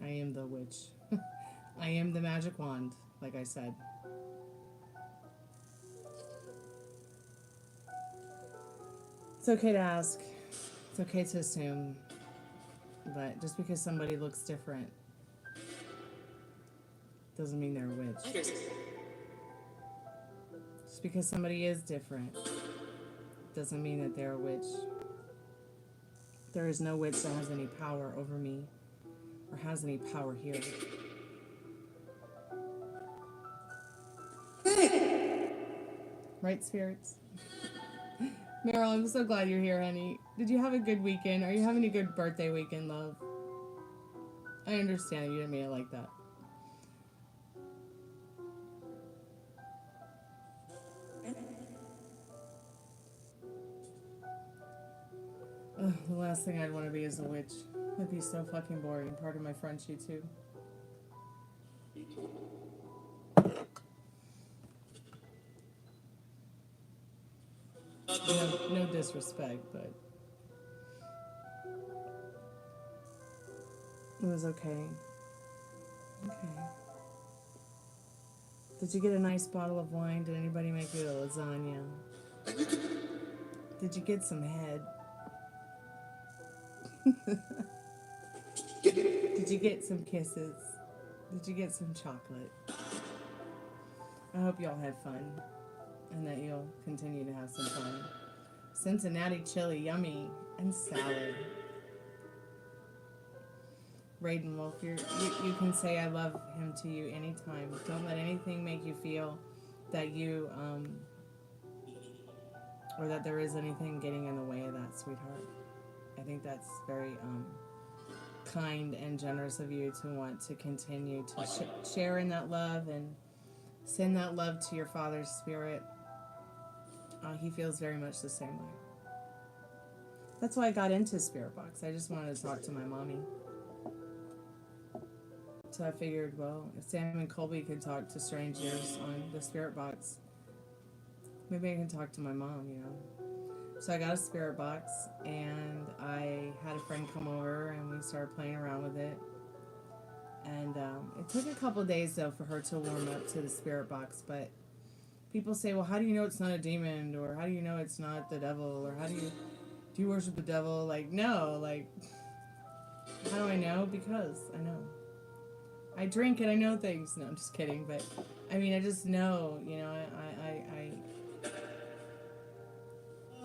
I am the witch. I am the magic wand, like I said. It's okay to ask. It's okay to assume. But just because somebody looks different doesn't mean they're a witch. Just because somebody is different doesn't mean that they're a witch. There is no witch that has any power over me or has any power here. Right, spirits? Meryl, I'm so glad you're here, honey. Did you have a good weekend? Are you having a good birthday weekend, love? I understand you didn't mean it like that. Ugh, the last thing I'd want to be is a witch. That'd be so fucking boring. Pardon my French, you too. No disrespect, but it was okay. Okay. Did you get a nice bottle of wine? Did anybody make you a lasagna? Did you get some head? Did you get some kisses? Did you get some chocolate? I hope y'all had fun and that you'll continue to have some fun. Cincinnati chili, yummy, and salad. Raiden Wolf, you can say I love him to you anytime. Don't let anything make you feel that you, or that there is anything getting in the way of that, sweetheart. I think that's very kind and generous of you to want to continue to share in that love and send that love to your father's spirit. He feels very much the same way. That's why I got into Spirit Box. I just wanted to talk to my mommy. So I figured, well, if Sam and Colby could talk to strangers on the Spirit Box, maybe I can talk to my mom, you know. So I got a Spirit Box, and I had a friend come over, and we started playing around with it. And it took a couple days, though, for her to warm up to the spirit box. But people say, well, how do you know it's not a demon? Or how do you know it's not the devil? Or do you worship the devil? Like, no. Like, how do I know? Because I know. I drink and I know things. No, I'm just kidding. But, I mean, I just know, you know,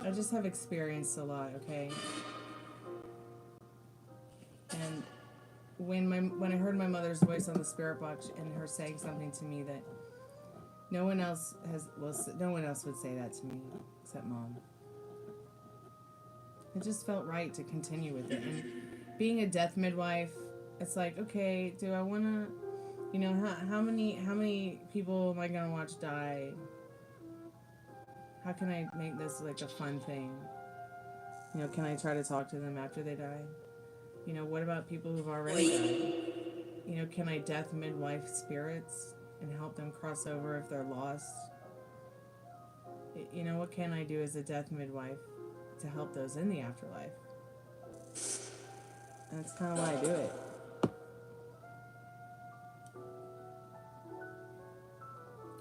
I just have experienced a lot, okay? And when I heard my mother's voice on the spirit box and her saying something to me that no one else would say that to me except Mom. It just felt right to continue with it. And being a death midwife, it's like, okay, do I want to, you know, how many people am I going to watch die? How can I make this like a fun thing? You know, can I try to talk to them after they die? You know, what about people who've already died? You know, can I death midwife spirits and help them cross over if they're lost? You know, what can I do as a death midwife to help those in the afterlife? And that's kind of why I do it.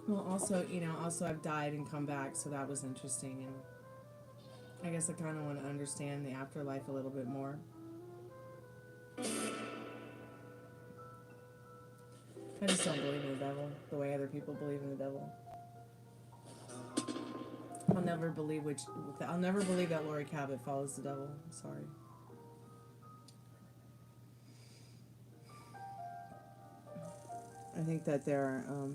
Well, also, you know, I've died and come back, so that was interesting. And I guess I kind of want to understand the afterlife a little bit more. I just don't believe in the devil the way other people believe in the devil. I'll never believe that Lori Cabot follows the devil. Sorry. I think that there are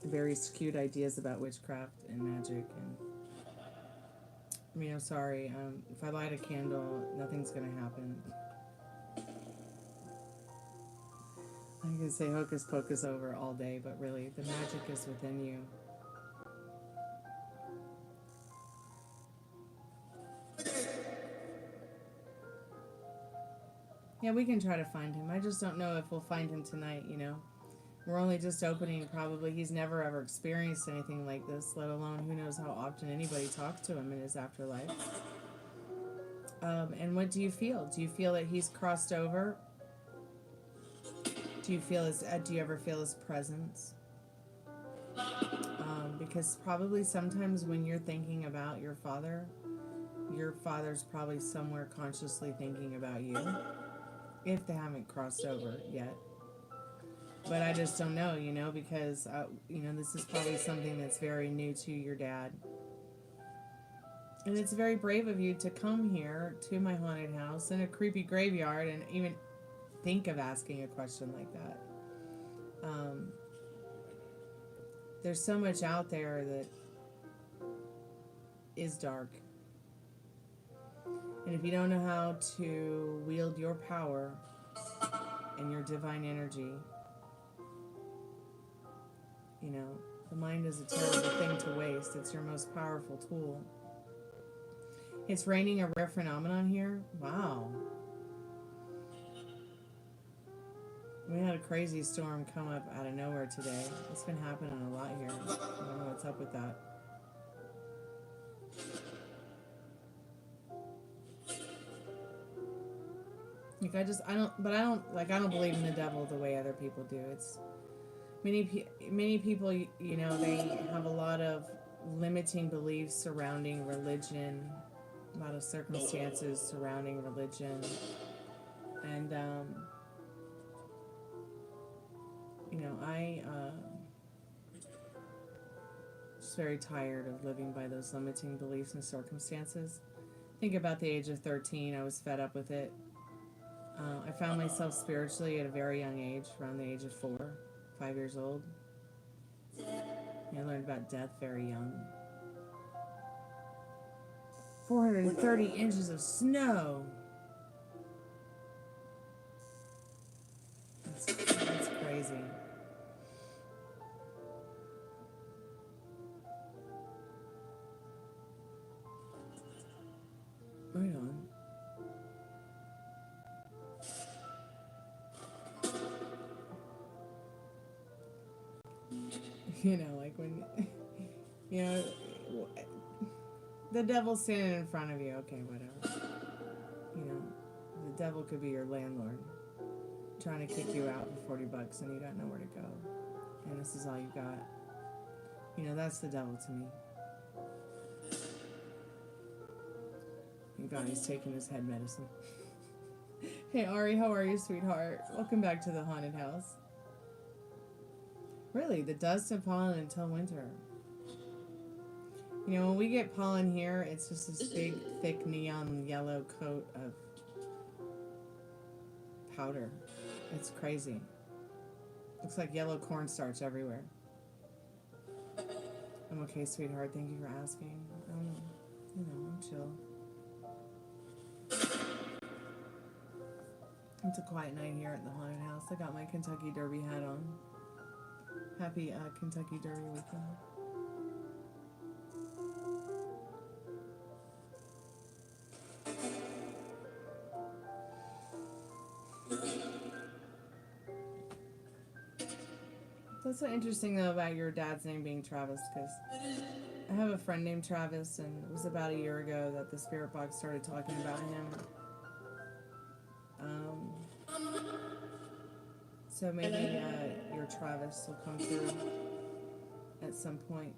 very skewed ideas about witchcraft and magic, and I mean, I'm sorry. If I light a candle, nothing's gonna happen. I can say hocus pocus over all day, but really, the magic is within you. Yeah, we can try to find him. I just don't know if we'll find him tonight, you know. We're only just opening, probably. He's never ever experienced anything like this, let alone who knows how often anybody talks to him in his afterlife. And what do you feel? Do you feel that he's crossed over? Do you ever feel his presence? Because probably sometimes when you're thinking about your father's probably somewhere consciously thinking about you, if they haven't crossed over yet. But I just don't know, you know, because, you know, this is probably something that's very new to your dad. And it's very brave of you to come here to my haunted house in a creepy graveyard and even think of asking a question like that. There's so much out there that is dark. And if you don't know how to wield your power and your divine energy, you know, the mind is a terrible thing to waste. It's your most powerful tool. It's raining a rare phenomenon here. Wow. We had a crazy storm come up out of nowhere today. It's been happening a lot here. I don't know what's up with that. Like I don't believe in the devil the way other people do. It's many people, you know, they have a lot of limiting beliefs surrounding religion, a lot of circumstances surrounding religion, and you know, I just very tired of living by those limiting beliefs and circumstances. I think about the age of 13, I was fed up with it. I found myself spiritually at a very young age, around the age of 5 years old. I learned about death very young. 430 inches of snow. That's crazy. Right on. You know, like when, you know, the devil's standing in front of you. Okay, whatever. You know, the devil could be your landlord. trying to kick you out for 40 bucks and you got nowhere to go. And this is all you got. You know, that's the devil to me. Thank God he's taking his head medicine. Hey Ari, how are you, sweetheart? Welcome back to the haunted house. Really, the dust and pollen until winter. You know, when we get pollen here, it's just this big, thick neon yellow coat of powder. It's crazy. Looks like yellow cornstarch everywhere. I'm okay, sweetheart. Thank you for asking. You know, I'm chill. It's a quiet night here at the haunted house. I got my Kentucky Derby hat on. Happy Kentucky Derby weekend. That's so interesting though about your dad's name being Travis, because I have a friend named Travis, and it was about a year ago that the spirit box started talking about him. So maybe your Travis will come through at some point.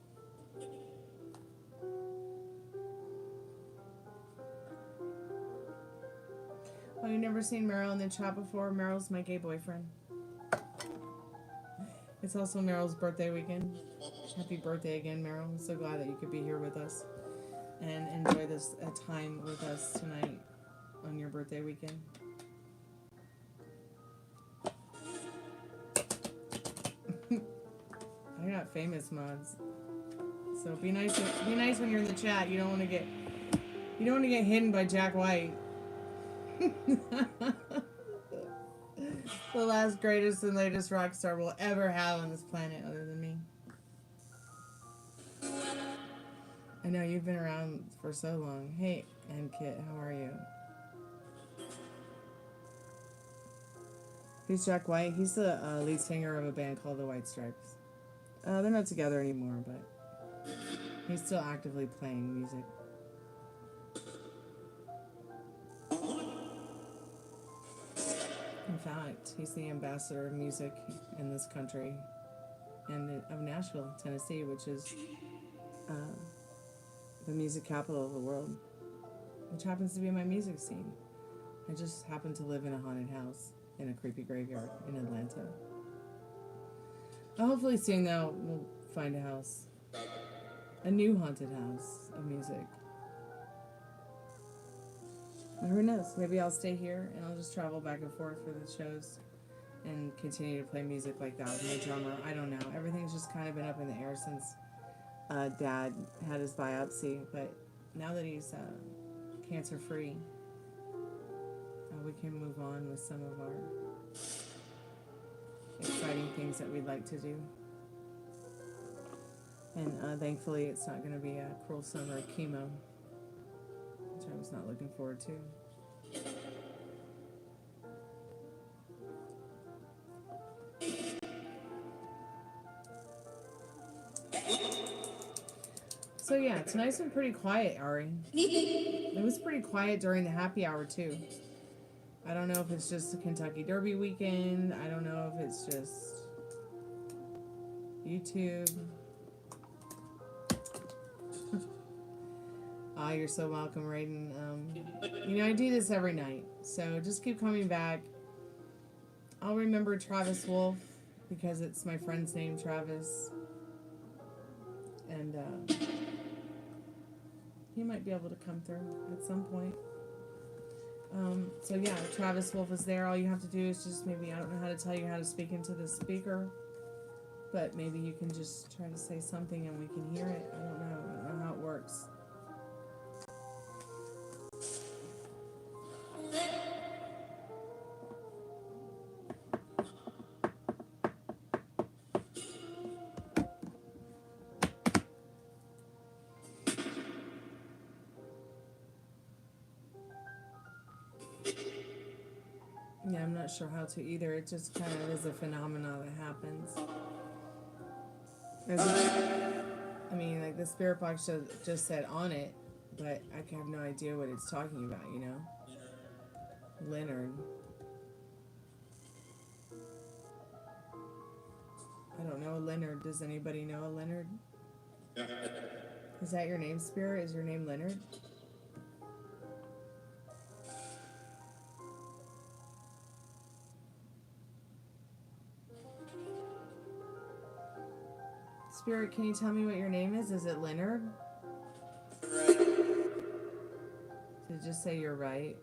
Oh, you've never seen Meryl in the chat before? Meryl's my gay boyfriend. It's also Meryl's birthday weekend. Happy birthday again, Meryl. I'm so glad that you could be here with us and enjoy this time with us tonight on your birthday weekend. I got famous mods, so be nice. Be nice when you're in the chat. You don't want to get hidden by Jack White. The last, greatest, and latest rock star we'll ever have on this planet, other than me. I know you've been around for so long. Hey, and Kit, how are you? Who's Jack White? He's the lead singer of a band called the White Stripes. They're not together anymore, but he's still actively playing music. In fact, he's the ambassador of music in this country and of Nashville, Tennessee, which is the music capital of the world, which happens to be my music scene. I just happen to live in a haunted house in a creepy graveyard in Atlanta. Hopefully soon, though, we'll find a house. A new haunted house of music. And who knows? Maybe I'll stay here and I'll just travel back and forth for the shows and continue to play music like that with my drummer. I don't know. Everything's just kind of been up in the air since Dad had his biopsy. But now that he's cancer-free, we can move on with some of our exciting things that we'd like to do. And thankfully it's not going to be a cruel summer of chemo, which I was not looking forward to. So yeah, tonight's been pretty quiet, Ari. It was pretty quiet during the happy hour too. I don't know if it's just the Kentucky Derby weekend. I don't know if it's just YouTube. Ah, you're so welcome, Raiden. You know, I do this every night, so just keep coming back. I'll remember Travis Wolf because it's my friend's name, Travis. And he might be able to come through at some point. So yeah, Travis Wolf is there. All you have to do is just maybe, I don't know how to tell you how to speak into the speaker, but maybe you can just try to say something and we can hear it. I don't know how it works. Yeah, I'm not sure how to either. It just kind of is a phenomenon that happens. I mean, like the spirit box just said on it, but I have no idea what it's talking about, you know? Leonard. I don't know a Leonard. Does anybody know a Leonard? Is that your name, Spirit? Is your name Leonard? Spirit, can you tell me what your name is? Is it Leonard? Right. Did it just say you're right?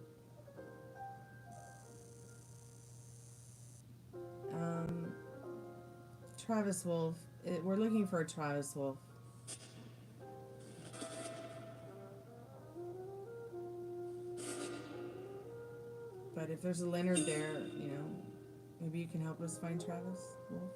Travis Wolf. We're looking for a Travis Wolf. But if there's a Leonard there, you know, maybe you can help us find Travis Wolf.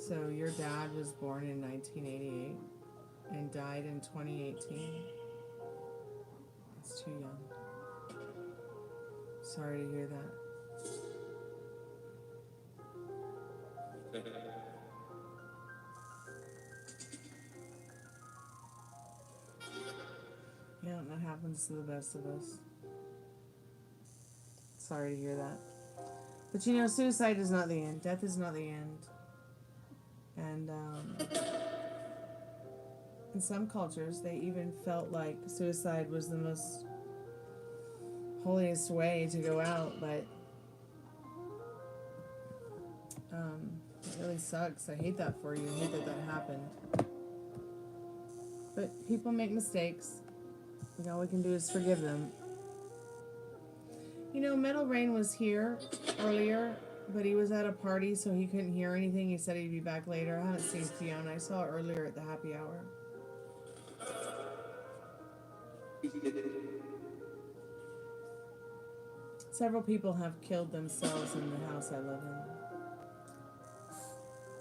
So your dad was born in 1988 and died in 2018. That's too young. Sorry to hear that. Yeah, that happens to the best of us. Sorry to hear that. But you know, suicide is not the end. Death is not the end. And in some cultures, they even felt like suicide was the most holiest way to go out, but it really sucks. I hate that for you. I hate that that happened. But people make mistakes. And all we can do is forgive them. You know, Metal Rain was here earlier, but he was at a party, so he couldn't hear anything. He said he'd be back later. I haven't seen Fiona. I saw her earlier at the happy hour. Several people have killed themselves in the house I live in.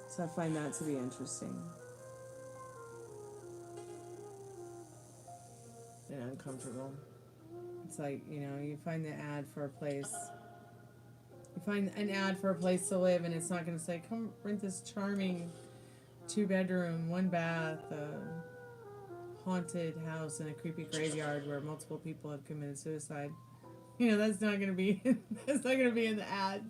So I find that to be interesting. And uncomfortable. It's like, you know, you find the ad for a place. You find an ad for a place to live, and it's not going to say, come rent this charming 2-bedroom, 1-bath, haunted house in a creepy graveyard where multiple people have committed suicide. You know, that's not going to be, that's not going to be in the ad.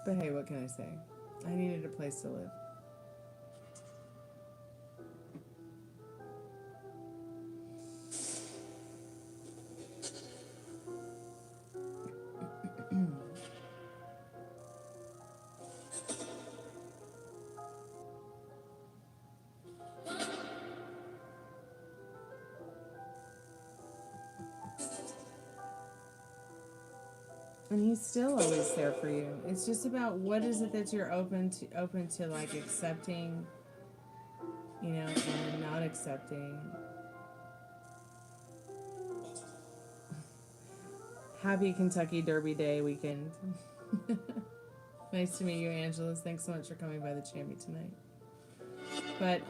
But hey, what can I say? I needed a place to live. And he's still always there for you. It's just about what is it that you're open to like accepting, you know, and not accepting. Happy Kentucky Derby Day weekend. Nice to meet you, Angeles. Thanks so much for coming by the Chammy tonight. But,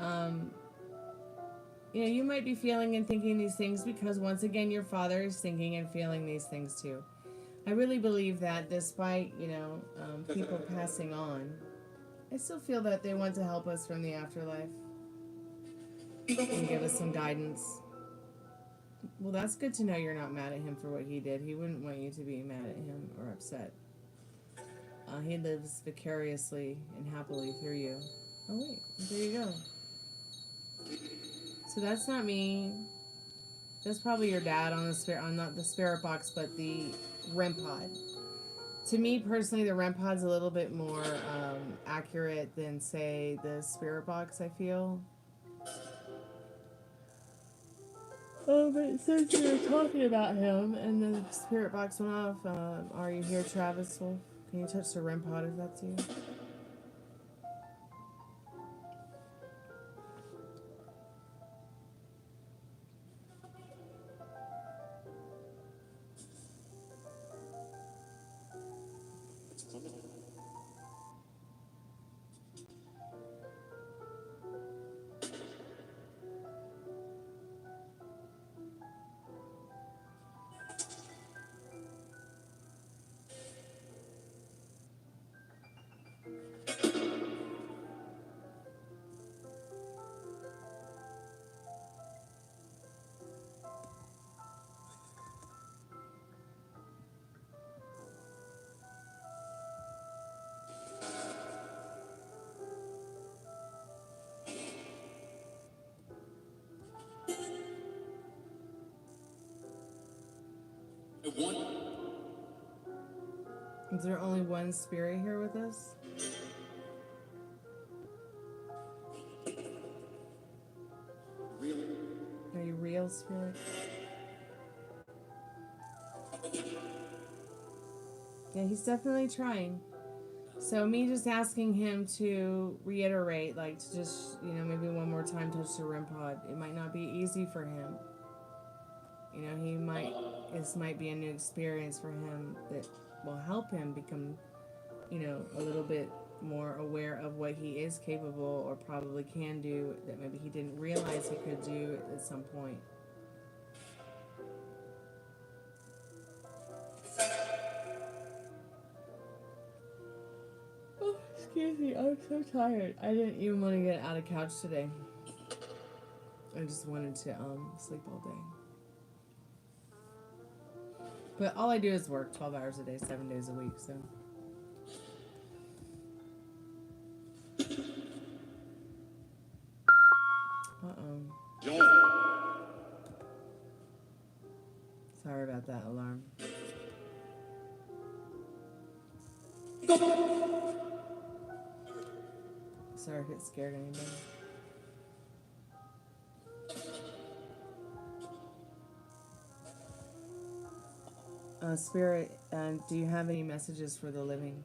you know, you might be feeling and thinking these things because, once again, your father is thinking and feeling these things too. I really believe that despite, you know, people passing on, I still feel that they want to help us from the afterlife and give us some guidance. Well, that's good to know you're not mad at him for what he did. He wouldn't want you to be mad at him or upset. He lives vicariously and happily through you. Oh, wait. There you go. So that's not me. That's probably your dad on the spirit, on not the spirit box, but the REM pod. To me personally, the REM pod's a little bit more accurate than, say, the spirit box, I feel. Oh, but since we were talking about him and the spirit box went off, are you here, Travis? Well, can you touch the REM pod if that's you? Is there only one spirit here with us? Are you real, spirit? Yeah, he's definitely trying. So me just asking him to reiterate, like to just, you know, maybe one more time touch the REM pod. It might not be easy for him. You know, this might be a new experience for him that will help him become, you know, a little bit more aware of what he is capable or probably can do that maybe he didn't realize he could do at some point. Oh, excuse me, I'm so tired. I didn't even want to get out of couch today. I just wanted to sleep all day. But all I do is work 12 hours a day, 7 days a week, so. Sorry about that alarm. Sorry if it scared anybody. Spirit, do you have any messages for the living?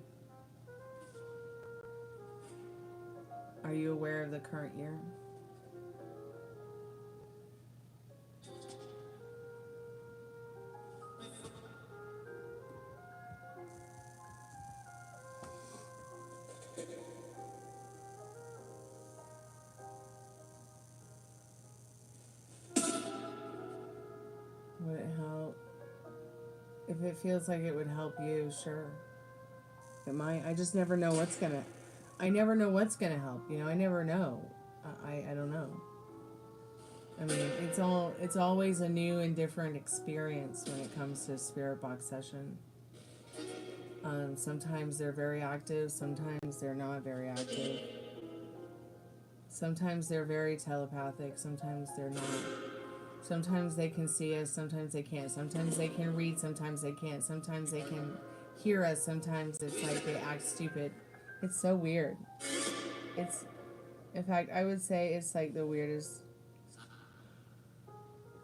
Are you aware of the current year? Would it help? If it feels like it would help you, sure. It might. I just never know what's gonna. I never know what's gonna help. You know, I never know. I don't know. I mean, it's always a new and different experience when it comes to spirit box session. Sometimes they're very active. Sometimes they're not very active. Sometimes they're very telepathic. Sometimes they're not. Sometimes they can see us, sometimes they can't. Sometimes they can read, sometimes they can't. Sometimes they can hear us, sometimes it's like they act stupid. It's so weird. It's, in fact, I would say it's like the weirdest.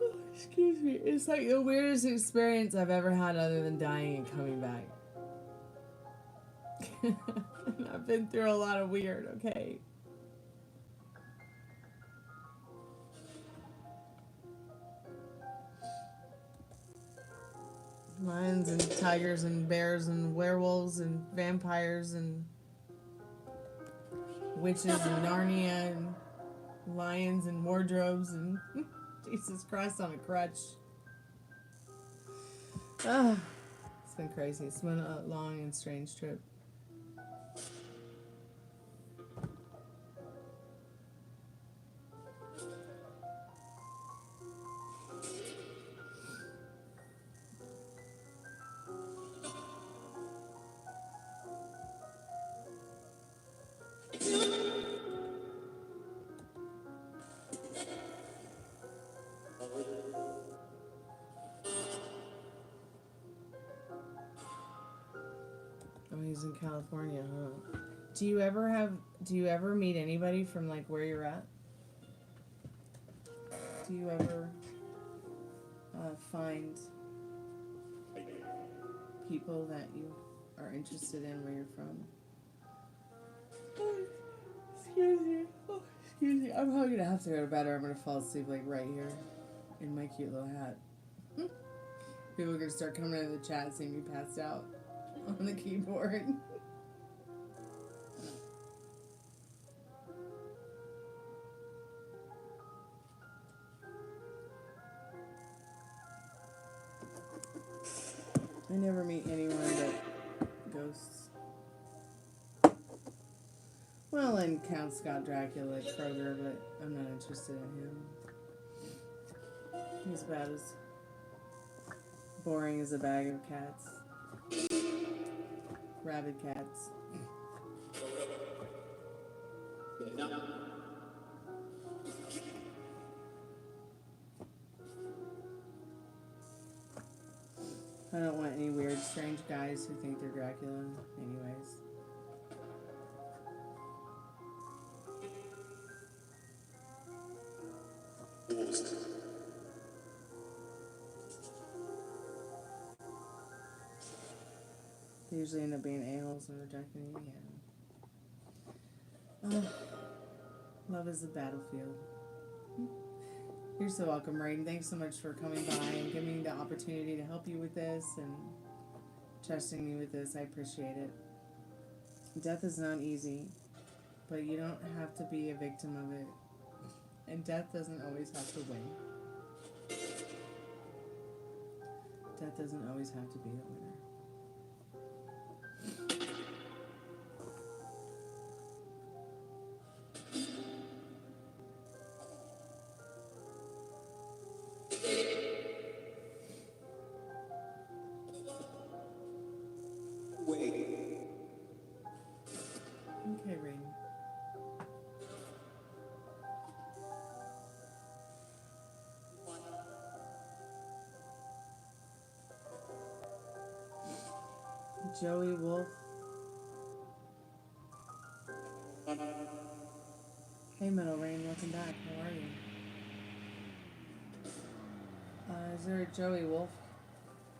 Oh, excuse me. It's like the weirdest experience I've ever had other than dying and coming back. And I've been through a lot of weird, okay? Lions and tigers and bears and werewolves and vampires and witches and Narnia and lions and wardrobes and Jesus Christ on a crutch. It's been crazy. It's been a long and strange trip. Oh, he's in California, huh? Do you ever meet anybody from like where you're at? Do you ever find people that you are interested in where you're from? Oh, excuse me. Oh, excuse me. I'm probably gonna have to go to bed or I'm gonna fall asleep like right here in my cute little hat. People are gonna start coming into the chat seeing me passed out on the keyboard. I never meet anyone but ghosts. Well, and Count Scott Dracula like Kroger, but I'm not interested in him. He's about as boring as a bag of cats. Rabid cats. I don't want any weird, strange guys who think they're Dracula. Anyways. They usually end up being a-holes and rejecting you. Yeah. Love is a battlefield. You're so welcome, Raiden. Thanks so much for coming by and giving me the opportunity to help you with this and trusting me with this. I appreciate it. Death is not easy, but you don't have to be a victim of it. And death doesn't always have to win. Death doesn't always have to be the winner. Okay, Rain. Joey Wolf. Hey, Middle Rain, welcome back. How are you? Is there a Joey Wolf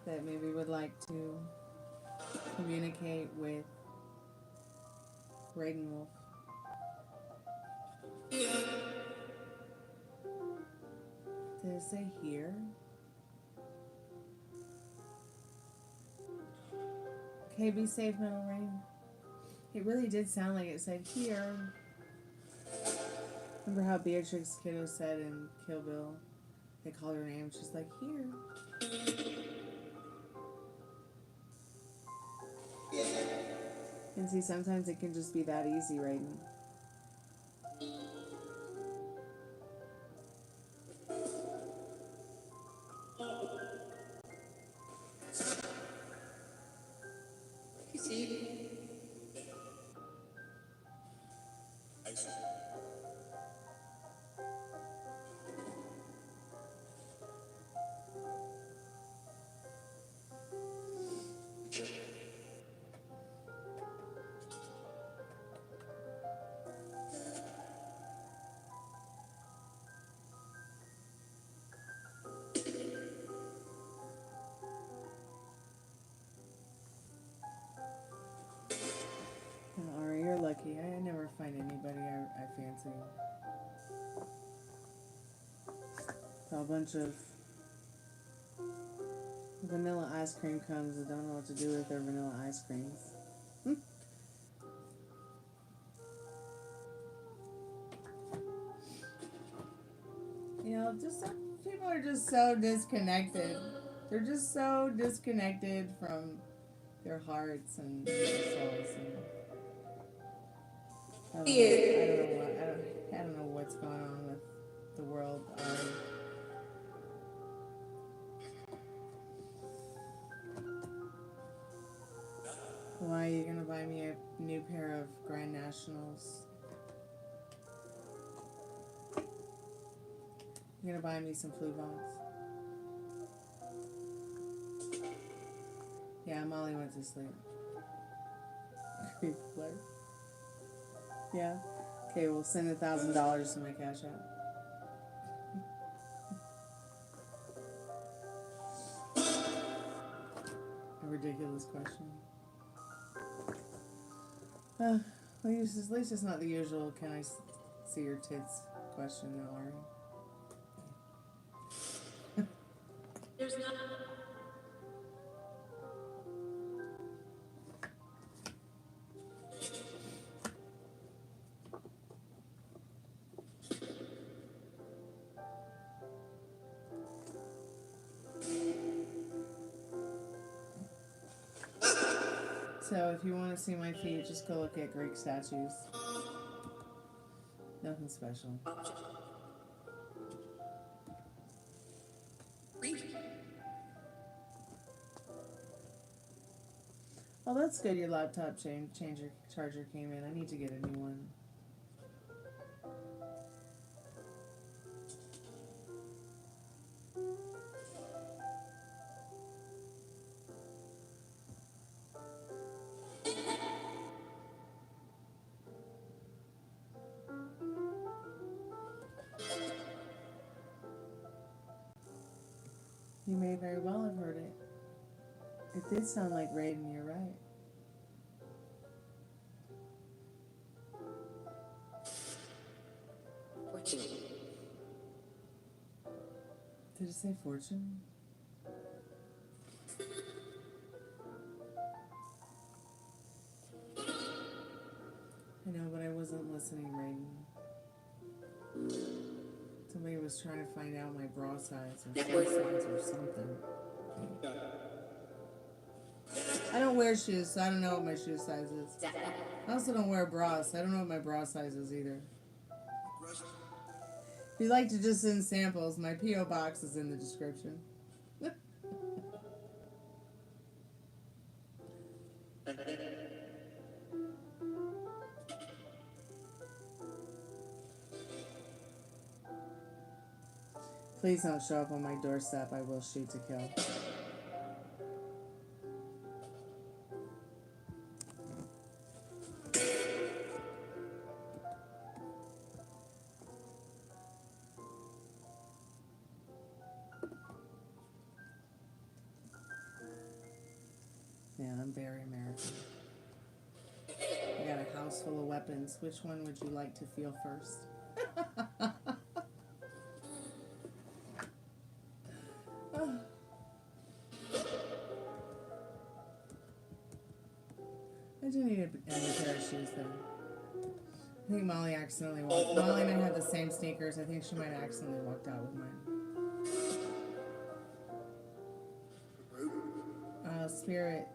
that maybe would like to communicate with Raiden Wolf? Did it say here? Okay, be safe, Metal Rain. It really did sound like it said here. Remember how Beatrix Kiddo said in Kill Bill? They called her name, she's like, here. And see, sometimes it can just be that easy, Raiden. Alright, you're lucky. I never find anybody I fancy. A bunch of vanilla ice cream cones that don't know what to do with their vanilla ice creams. You know, just some people are just so disconnected. They're just so disconnected from their hearts and their souls. And I don't know what's going on with the world. Why are you gonna buy me a new pair of Grand Nationals? You're gonna buy me some flu bots? Yeah, Molly went to sleep. Yeah. Okay, we'll send $1,000 to my Cash App. A ridiculous question. At least it's not the usual "can I see your tits" question, though, Ari. There's not. So if you want to see my feet, just go look at Greek statues. Nothing special. Oh, that's good. Your laptop charger came in. I need to get a new one. you may very well have heard it. It did sound like Raiden, you're right. Fortune. Did it say fortune? I know, but I wasn't listening, Raiden. Somebody was trying to find out my bra size or shoe size or something. I don't wear shoes, so I don't know what my shoe size is. I also don't wear bras, so I don't know what my bra size is either. If you'd like to just send samples, my P.O. box is in the description. Please don't show up on my doorstep. I will shoot to kill. Yeah, I'm very American. I got a house full of weapons. Which one would you like to feel first? I do need a pair of shoes though. I think Molly accidentally walked. Molly and I had the same sneakers. I think she might have accidentally walked out with mine. Spirit,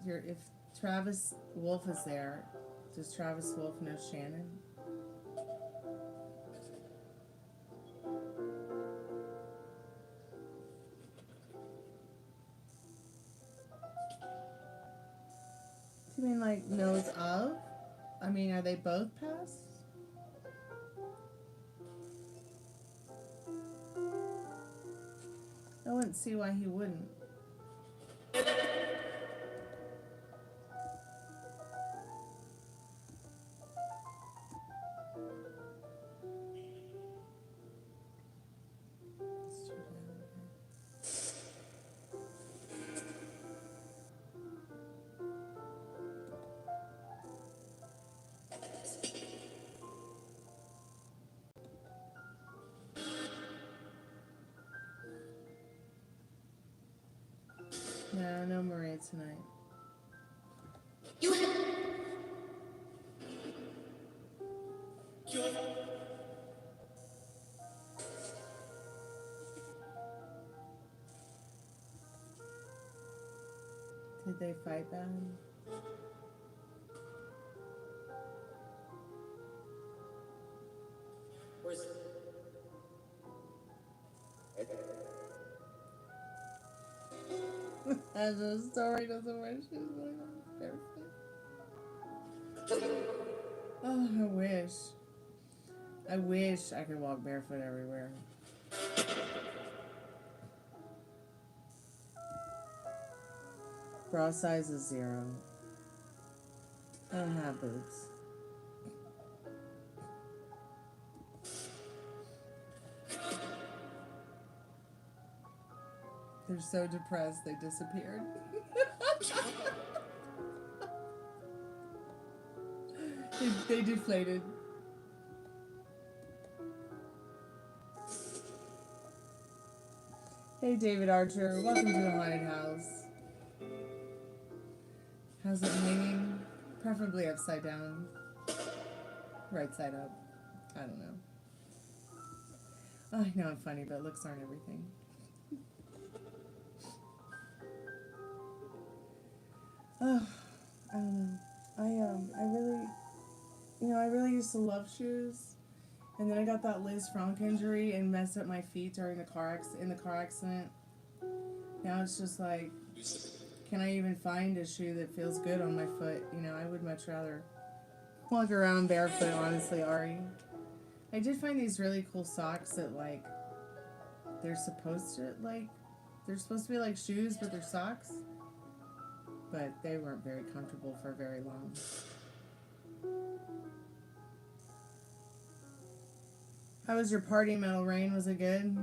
if Travis Wolf is there, does Travis Wolf know Shannon? You mean like knows of? I mean, are they both passed? I wouldn't see why he wouldn't. No, no Maria tonight. You have. Did they fight bad? Where's As a story doesn't wear shoes like that. Oh, I wish. I wish I could walk barefoot everywhere. Bra size is 0. I don't have boobs. They're so depressed they disappeared. they deflated. Hey David Archer, welcome to the haunted house. How's it hanging? Preferably upside down. Right side up. I don't know. Oh, I know I'm funny, but looks aren't everything. Oh, I don't know. I really used to love shoes, and then I got that Liz Frank injury and messed up my feet during the car accident. Now it's just like, can I even find a shoe that feels good on my foot? You know, I would much rather walk around barefoot, honestly, Ari. I did find these really cool socks that, like, they're supposed to be like shoes, but they're socks. But they weren't very comfortable for very long. How was your party, Metal Rain? Was it good?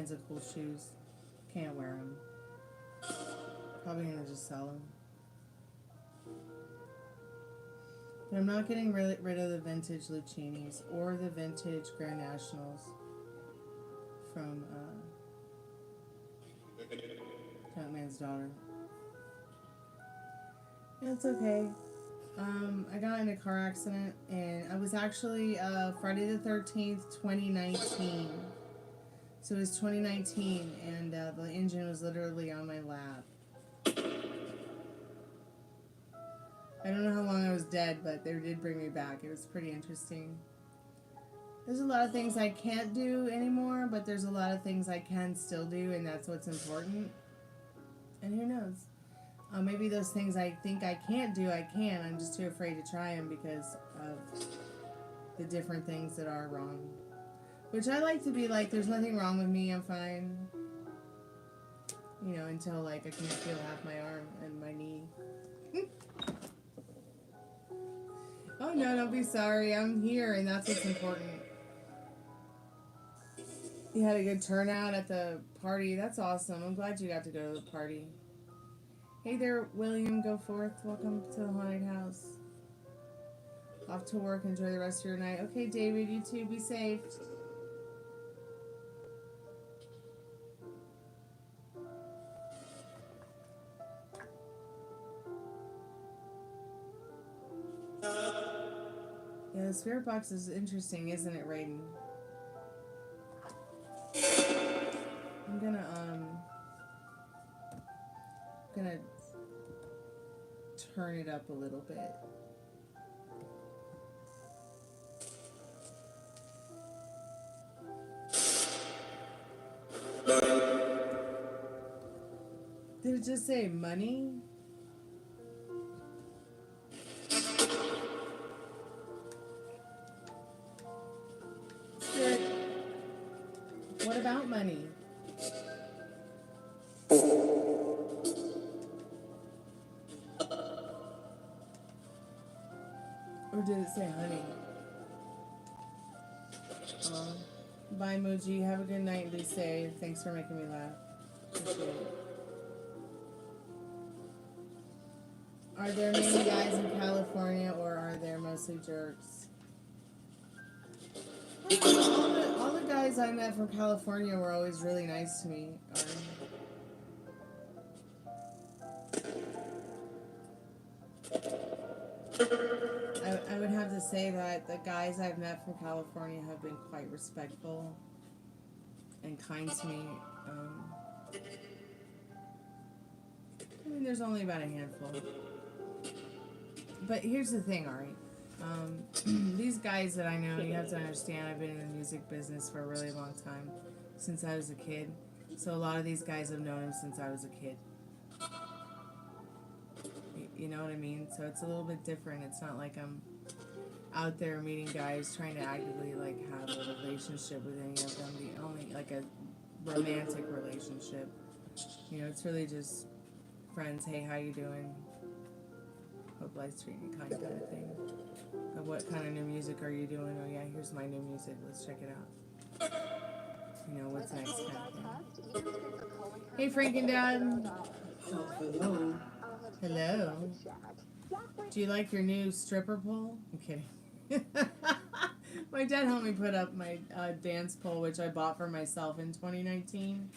kinds of cool shoes. Can't wear them. Probably gonna just sell them. But I'm not getting rid of the vintage Lucinis or the vintage Grand Nationals from Catman's daughter. It's okay. I got in a car accident, and I was actually Friday the 13th, 2019. So it was 2019, and the engine was literally on my lap. I don't know how long I was dead, but they did bring me back. It was pretty interesting. There's a lot of things I can't do anymore, but there's a lot of things I can still do, and that's what's important. And who knows? Maybe those things I think I can't do, I can. I'm just too afraid to try them because of the different things that are wrong. Which I like to be like, there's nothing wrong with me, I'm fine. You know, until like I can't feel half my arm and my knee. Oh no, don't be sorry. I'm here and that's what's important. You had a good turnout at the party. That's awesome. I'm glad you got to go to the party. Hey there, William, go forth. Welcome to the haunted house. Off to work. Enjoy the rest of your night. Okay, David, you too. Be safe. Yeah, the spirit box is interesting, isn't it, Raiden? I'm gonna turn it up a little bit. Did it just say money? Spirit, what about money? Or did it say honey? Bye, Moji. Have a good night. Be safe. Thanks for making me laugh. Appreciate it. Are there many guys in California, or are there mostly jerks? All the guys I met from California were always really nice to me. I would have to say that the guys I've met from California have been quite respectful and kind to me. I mean, there's only about a handful. But here's the thing, Ari. These guys that I know, you have to understand, I've been in the music business for a really long time, since I was a kid. So a lot of these guys have known him since I was a kid. You know what I mean? So it's a little bit different. It's not like I'm out there meeting guys trying to actively like have a relationship with any of them. The only like a romantic relationship. You know, it's really just friends. Hey, how you doing? Hope life's treating you kind of thing. What kind of new music are you doing? Oh yeah, here's my new music. Let's check it out. You know, what's next kind of thing. Hey, Frankendad. Hello. Hello. Do you like your new stripper pole? I'm kidding. My dad helped me put up my dance pole, which I bought for myself in 2019.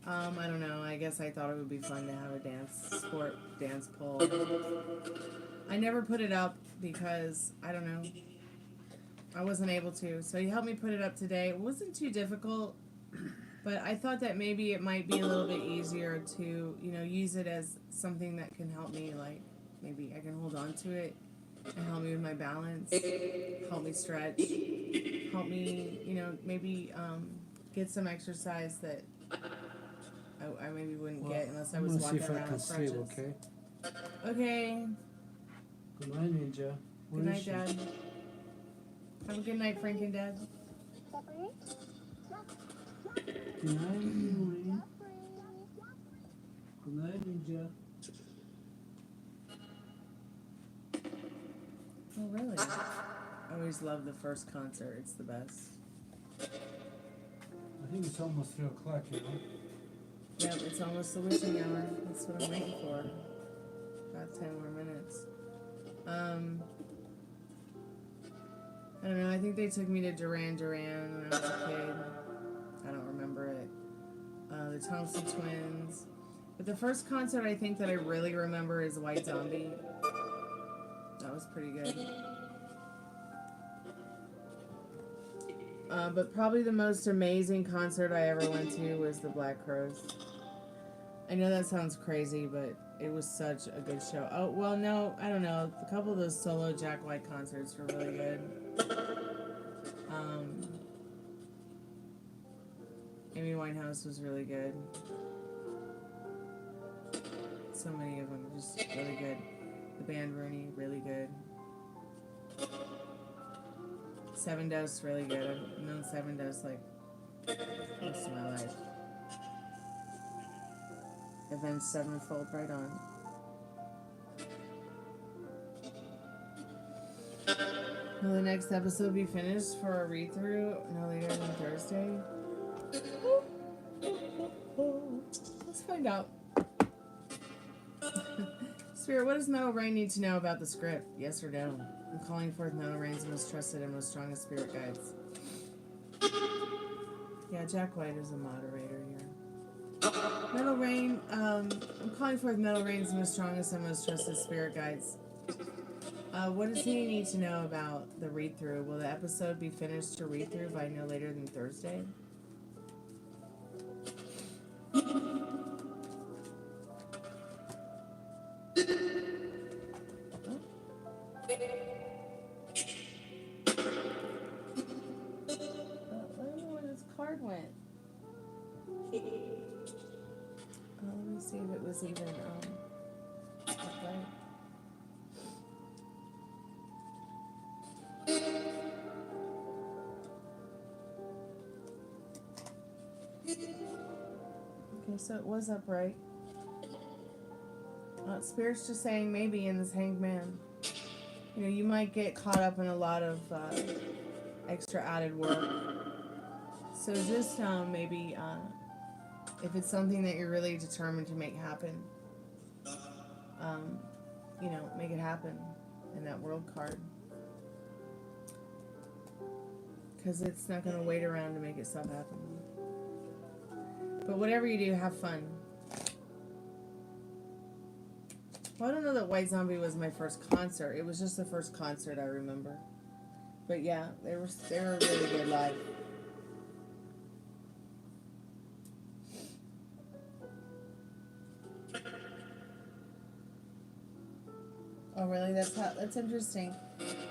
I don't know. I guess I thought it would be fun to have a dance pole. I never put it up because, I don't know, I wasn't able to. So he helped me put it up today. It wasn't too difficult, but I thought that maybe it might be a little bit easier to, you know, use it as something that can help me, like, maybe I can hold on to it and help me with my balance, help me stretch, help me, you know, maybe get some exercise that I maybe wouldn't get unless I was walking around with crutches. Okay. Okay. Good night, Ninja. Good night, Dad. Have a good night, Frank and Dad. Good night, Yuri. Good night, Ninja. Oh, really? I always love the first concert. It's the best. I think it's almost 3 o'clock, you know? Yep, it's almost the witching hour. That's what I'm waiting for. About 10 more minutes. I don't know, I think they took me to Duran Duran when I was a kid. I don't remember it. The Thompson Twins. But the first concert I think that I really remember is White Zombie. That was pretty good. But probably the most amazing concert I ever went to was the Black Crowes. I know that sounds crazy, but it was such a good show. Oh, well, no, I don't know. A couple of those solo Jack White concerts were really good. Amy Winehouse was really good. So many of them, just really good. The band Rooney, really good. Seven Dust, really good. I've known Seven Dust like most of my life. Avenged Sevenfold, right on. Will the next episode be finished for a read-through no later than Thursday? Let's find out. Spirit, what does Metal Rain need to know about the script? Yes or no? I'm calling forth Metal Rain's most trusted and most strongest spirit guides. Yeah, Jack White is a moderator here. Metal Rain, I'm calling forth Metal Rain's most strongest and most trusted spirit guides. What does he need to know about the read-through? Will the episode be finished to read-through by no later than Thursday? I don't know where this card went. Let me see if it was even upright. Okay, so it was upright. Spirit's just saying maybe in this Hanged Man. You know, you might get caught up in a lot of extra added work. So just maybe if it's something that you're really determined to make happen, you know, make it happen in that world card. Because it's not going to wait around to make itself happen. But whatever you do, have fun. Well, I don't know that White Zombie was my first concert. It was just the first concert I remember. But yeah, they were really good live. Oh, really? That's interesting.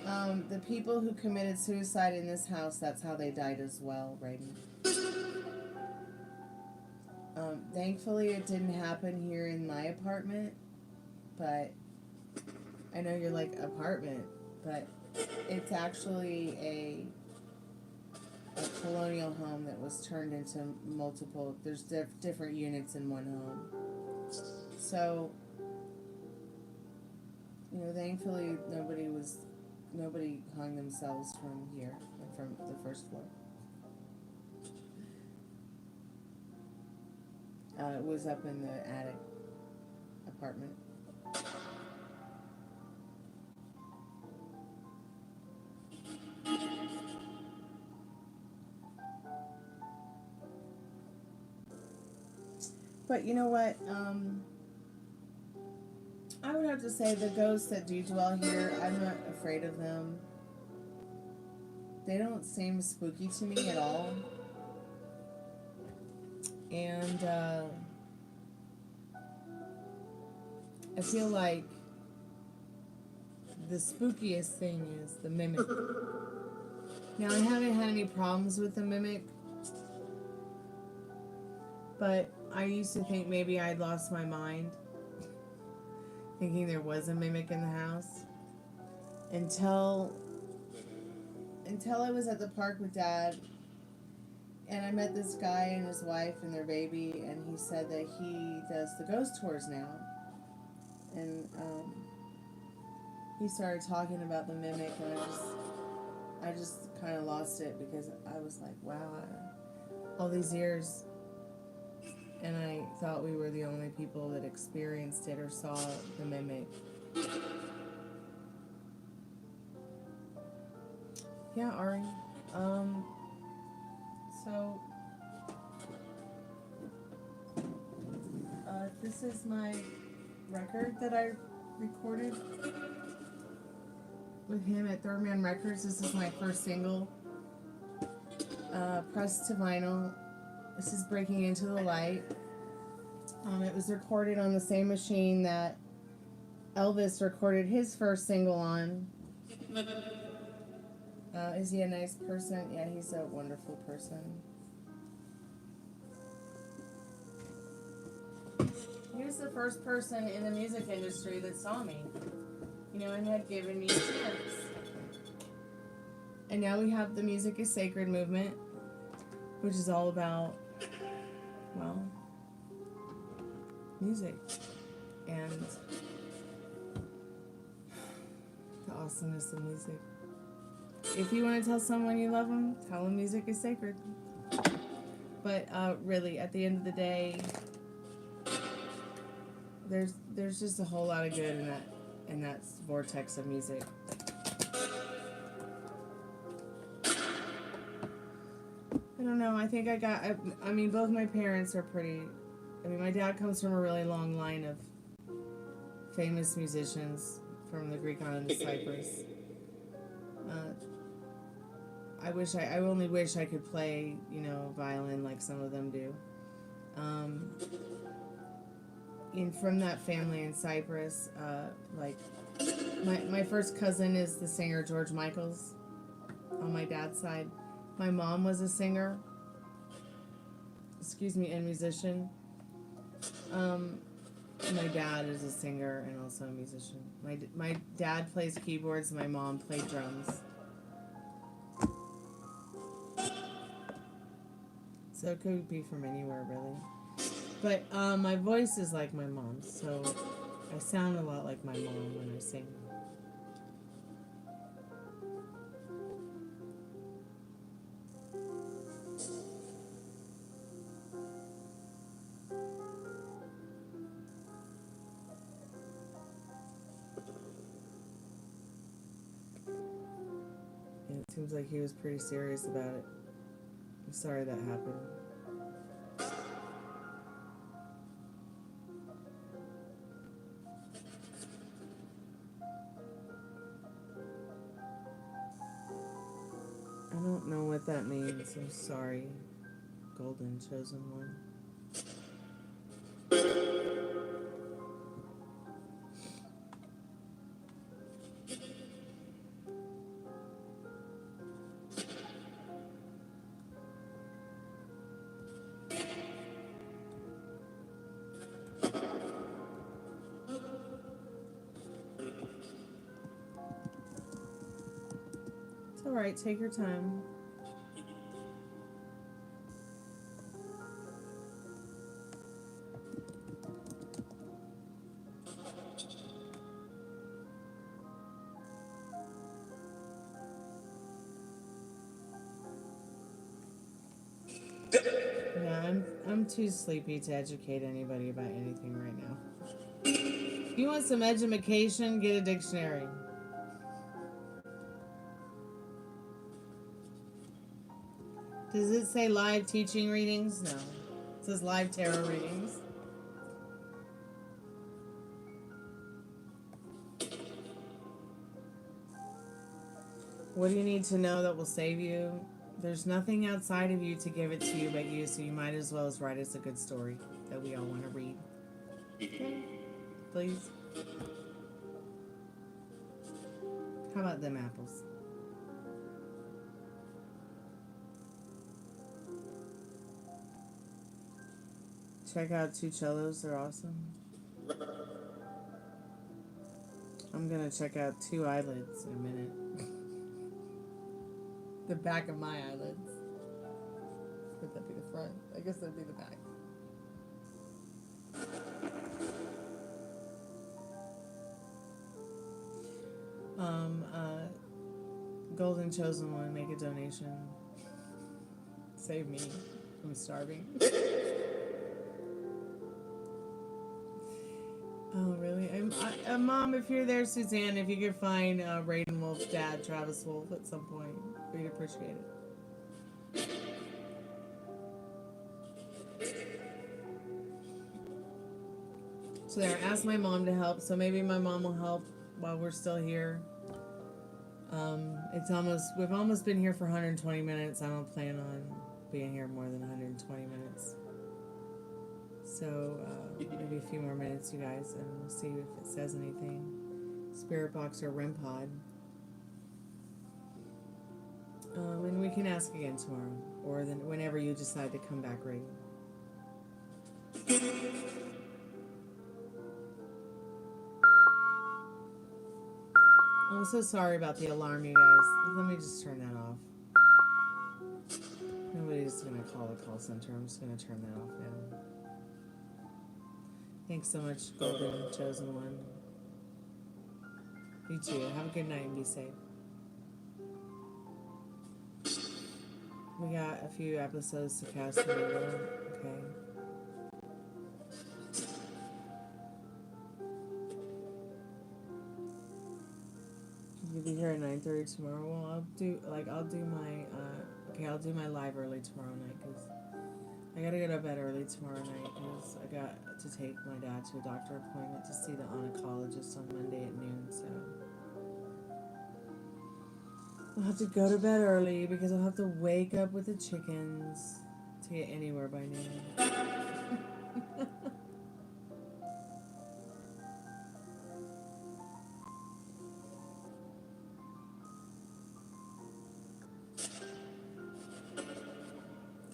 The people who committed suicide in this house, that's how they died as well, Raiden. Thankfully, it didn't happen here in my apartment, but I know you're like apartment, but it's actually a colonial home that was turned into multiple. There's different units in one home, so you know, thankfully nobody hung themselves from here, from the first floor. It was up in the attic apartment. But you know what? I would have to say the ghosts that do dwell here, I'm not afraid of them. They don't seem spooky to me at all. And I feel like the spookiest thing is the mimic. Now, I haven't had any problems with the mimic, but I used to think maybe I'd lost my mind, thinking there was a mimic in the house, until I was at the park with Dad, and I met this guy and his wife and their baby, and he said that he does the ghost tours now, and he started talking about the mimic, and I just kind of lost it, because I was like, wow, all these years, and I thought we were the only people that experienced it or saw the mimic. Yeah, Ari. So this is my record that I recorded with him at Third Man Records. This is my first single, pressed to vinyl. This is Breaking Into the Light. It was recorded on the same machine that Elvis recorded his first single on. Is he a nice person? Yeah, he's a wonderful person. He was the first person in the music industry that saw me, you know, and had given me a chance. And now we have the Music is Sacred movement, which is all about, well, music and the awesomeness of music. If you want to tell someone you love them, tell them music is sacred. But really, at the end of the day, there's just a whole lot of good in that vortex of music. I don't know. I think I mean, both my parents are pretty. I mean, my dad comes from a really long line of famous musicians from the Greek island of Cyprus. I only wish I could play, you know, violin like some of them do. And from that family in Cyprus, like my first cousin is the singer George Michaels on my dad's side. My mom was a singer, and musician. My dad is a singer and also a musician. My dad plays keyboards, my mom played drums. So it could be from anywhere, really. But my voice is like my mom's, so I sound a lot like my mom when I sing. And it seems like he was pretty serious about it. I'm sorry that happened. I don't know what that means. I'm sorry, Golden Chosen One. It's alright, take your time. Yeah, I'm too sleepy to educate anybody about anything right now. If you want some edumacation, get a dictionary. Does it say live teaching readings? No. It says live tarot readings. What do you need to know that will save you? There's nothing outside of you to give it to you but you, so you might as well as write us a good story that we all want to read. Okay? Please? How about them apples? Check out Two Cellos, they're awesome. I'm gonna check out Two Eyelids in a minute. The back of my eyelids. Would that be the front? I guess that'd be the back. Golden Chosen One, make a donation. Save me. I'm starving. Oh, really? Mom, if you're there, Suzanne, if you could find Raiden Wolf's dad, Travis Wolf, at some point, we'd appreciate it. So there, ask my mom to help. So maybe my mom will help while we're still here. We've almost been here for 120 minutes. I don't plan on being here more than 120 minutes. So maybe a few more minutes, you guys, and we'll see if it says anything. Spirit box or REM pod. And we can ask again tomorrow, or then whenever you decide to come back, ready. I'm so sorry about the alarm, you guys. Let me just turn that off. Nobody's going to call the call center. I'm just going to turn that off now. Thanks so much, Golden Chosen One. You too. Have a good night and be safe. We got a few episodes to cast in the world. Okay. You'll be here at 9:30 tomorrow. Well, I'll do my live early tomorrow night because I gotta go to bed early tomorrow night because I got to take my dad to a doctor appointment to see the oncologist on Monday at noon. So I'll have to go to bed early because I'll have to wake up with the chickens to get anywhere by noon.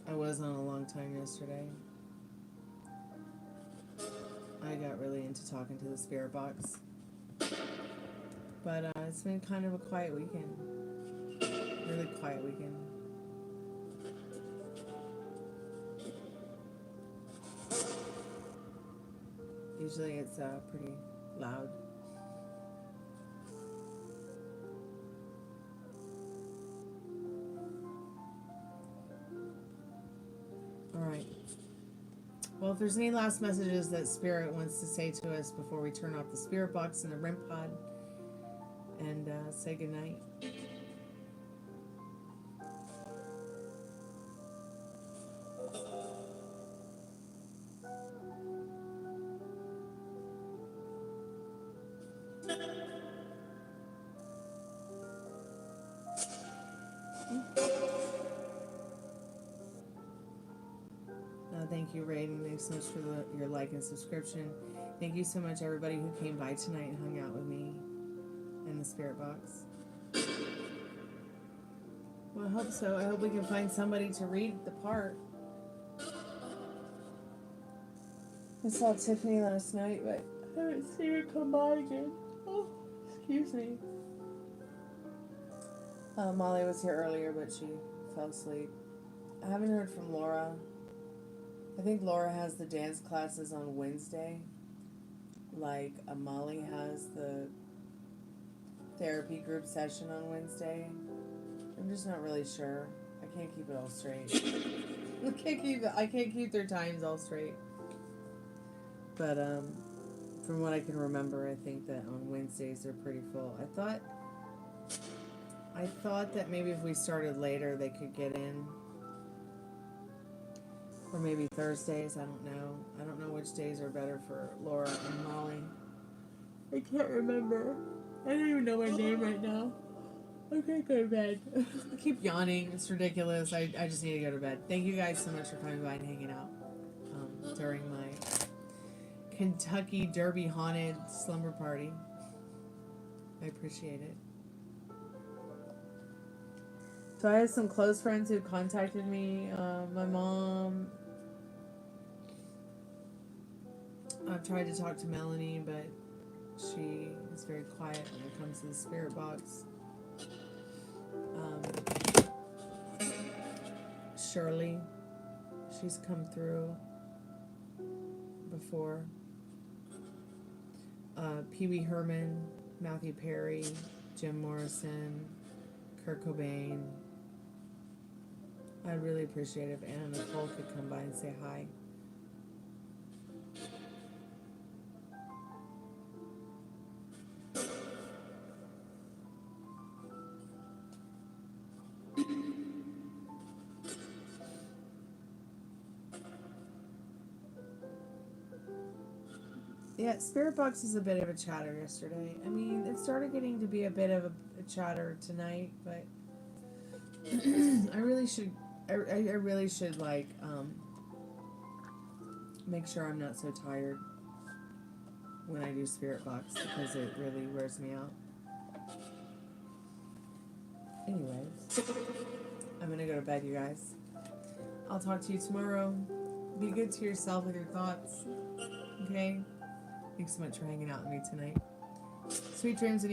I was on a long time yesterday. I got really into talking to the spirit box. But it's been kind of a quiet weekend. Really quiet weekend. Usually it's pretty loud. Alright. Well, if there's any last messages that Spirit wants to say to us before we turn off the Spirit box and the REM pod and say goodnight. Thank you, Raiden. Thanks so much for your like and subscription. Thank you so much, everybody who came by tonight and hung out with me in the spirit box. Well, I hope so. I hope we can find somebody to read the part. I saw Tiffany last night, but I haven't seen her come by again. Oh, excuse me. Molly was here earlier, but she fell asleep. I haven't heard from Laura. I think Laura has the dance classes on Wednesday, like Molly has the therapy group session on Wednesday. I'm just not really sure. I can't keep it all straight. I can't keep their times all straight. But from what I can remember, I think that on Wednesdays they're pretty full. I thought that maybe if we started later, they could get in. Or maybe Thursdays, I don't know. I don't know which days are better for Laura and Molly. I can't remember. I don't even know my name right now. Okay, go to bed. I keep yawning. It's ridiculous. I just need to go to bed. Thank you guys so much for coming by and hanging out during my Kentucky Derby haunted slumber party. I appreciate it. So I had some close friends who contacted me. My mom. I've tried to talk to Melanie, but she is very quiet when it comes to the spirit box. Shirley, she's come through before. Pee Wee Herman, Matthew Perry, Jim Morrison, Kurt Cobain, I'd really appreciate it if Anna Nicole could come by and say hi. Yeah, Spirit Box is a bit of a chatter yesterday. I mean, it started getting to be a bit of a chatter tonight, but I really should, I really should like, make sure I'm not so tired when I do Spirit Box because it really wears me out. Anyways, I'm gonna go to bed, you guys. I'll talk to you tomorrow. Be good to yourself with your thoughts, okay? Thanks so much for hanging out with me tonight. Sweet dreams, and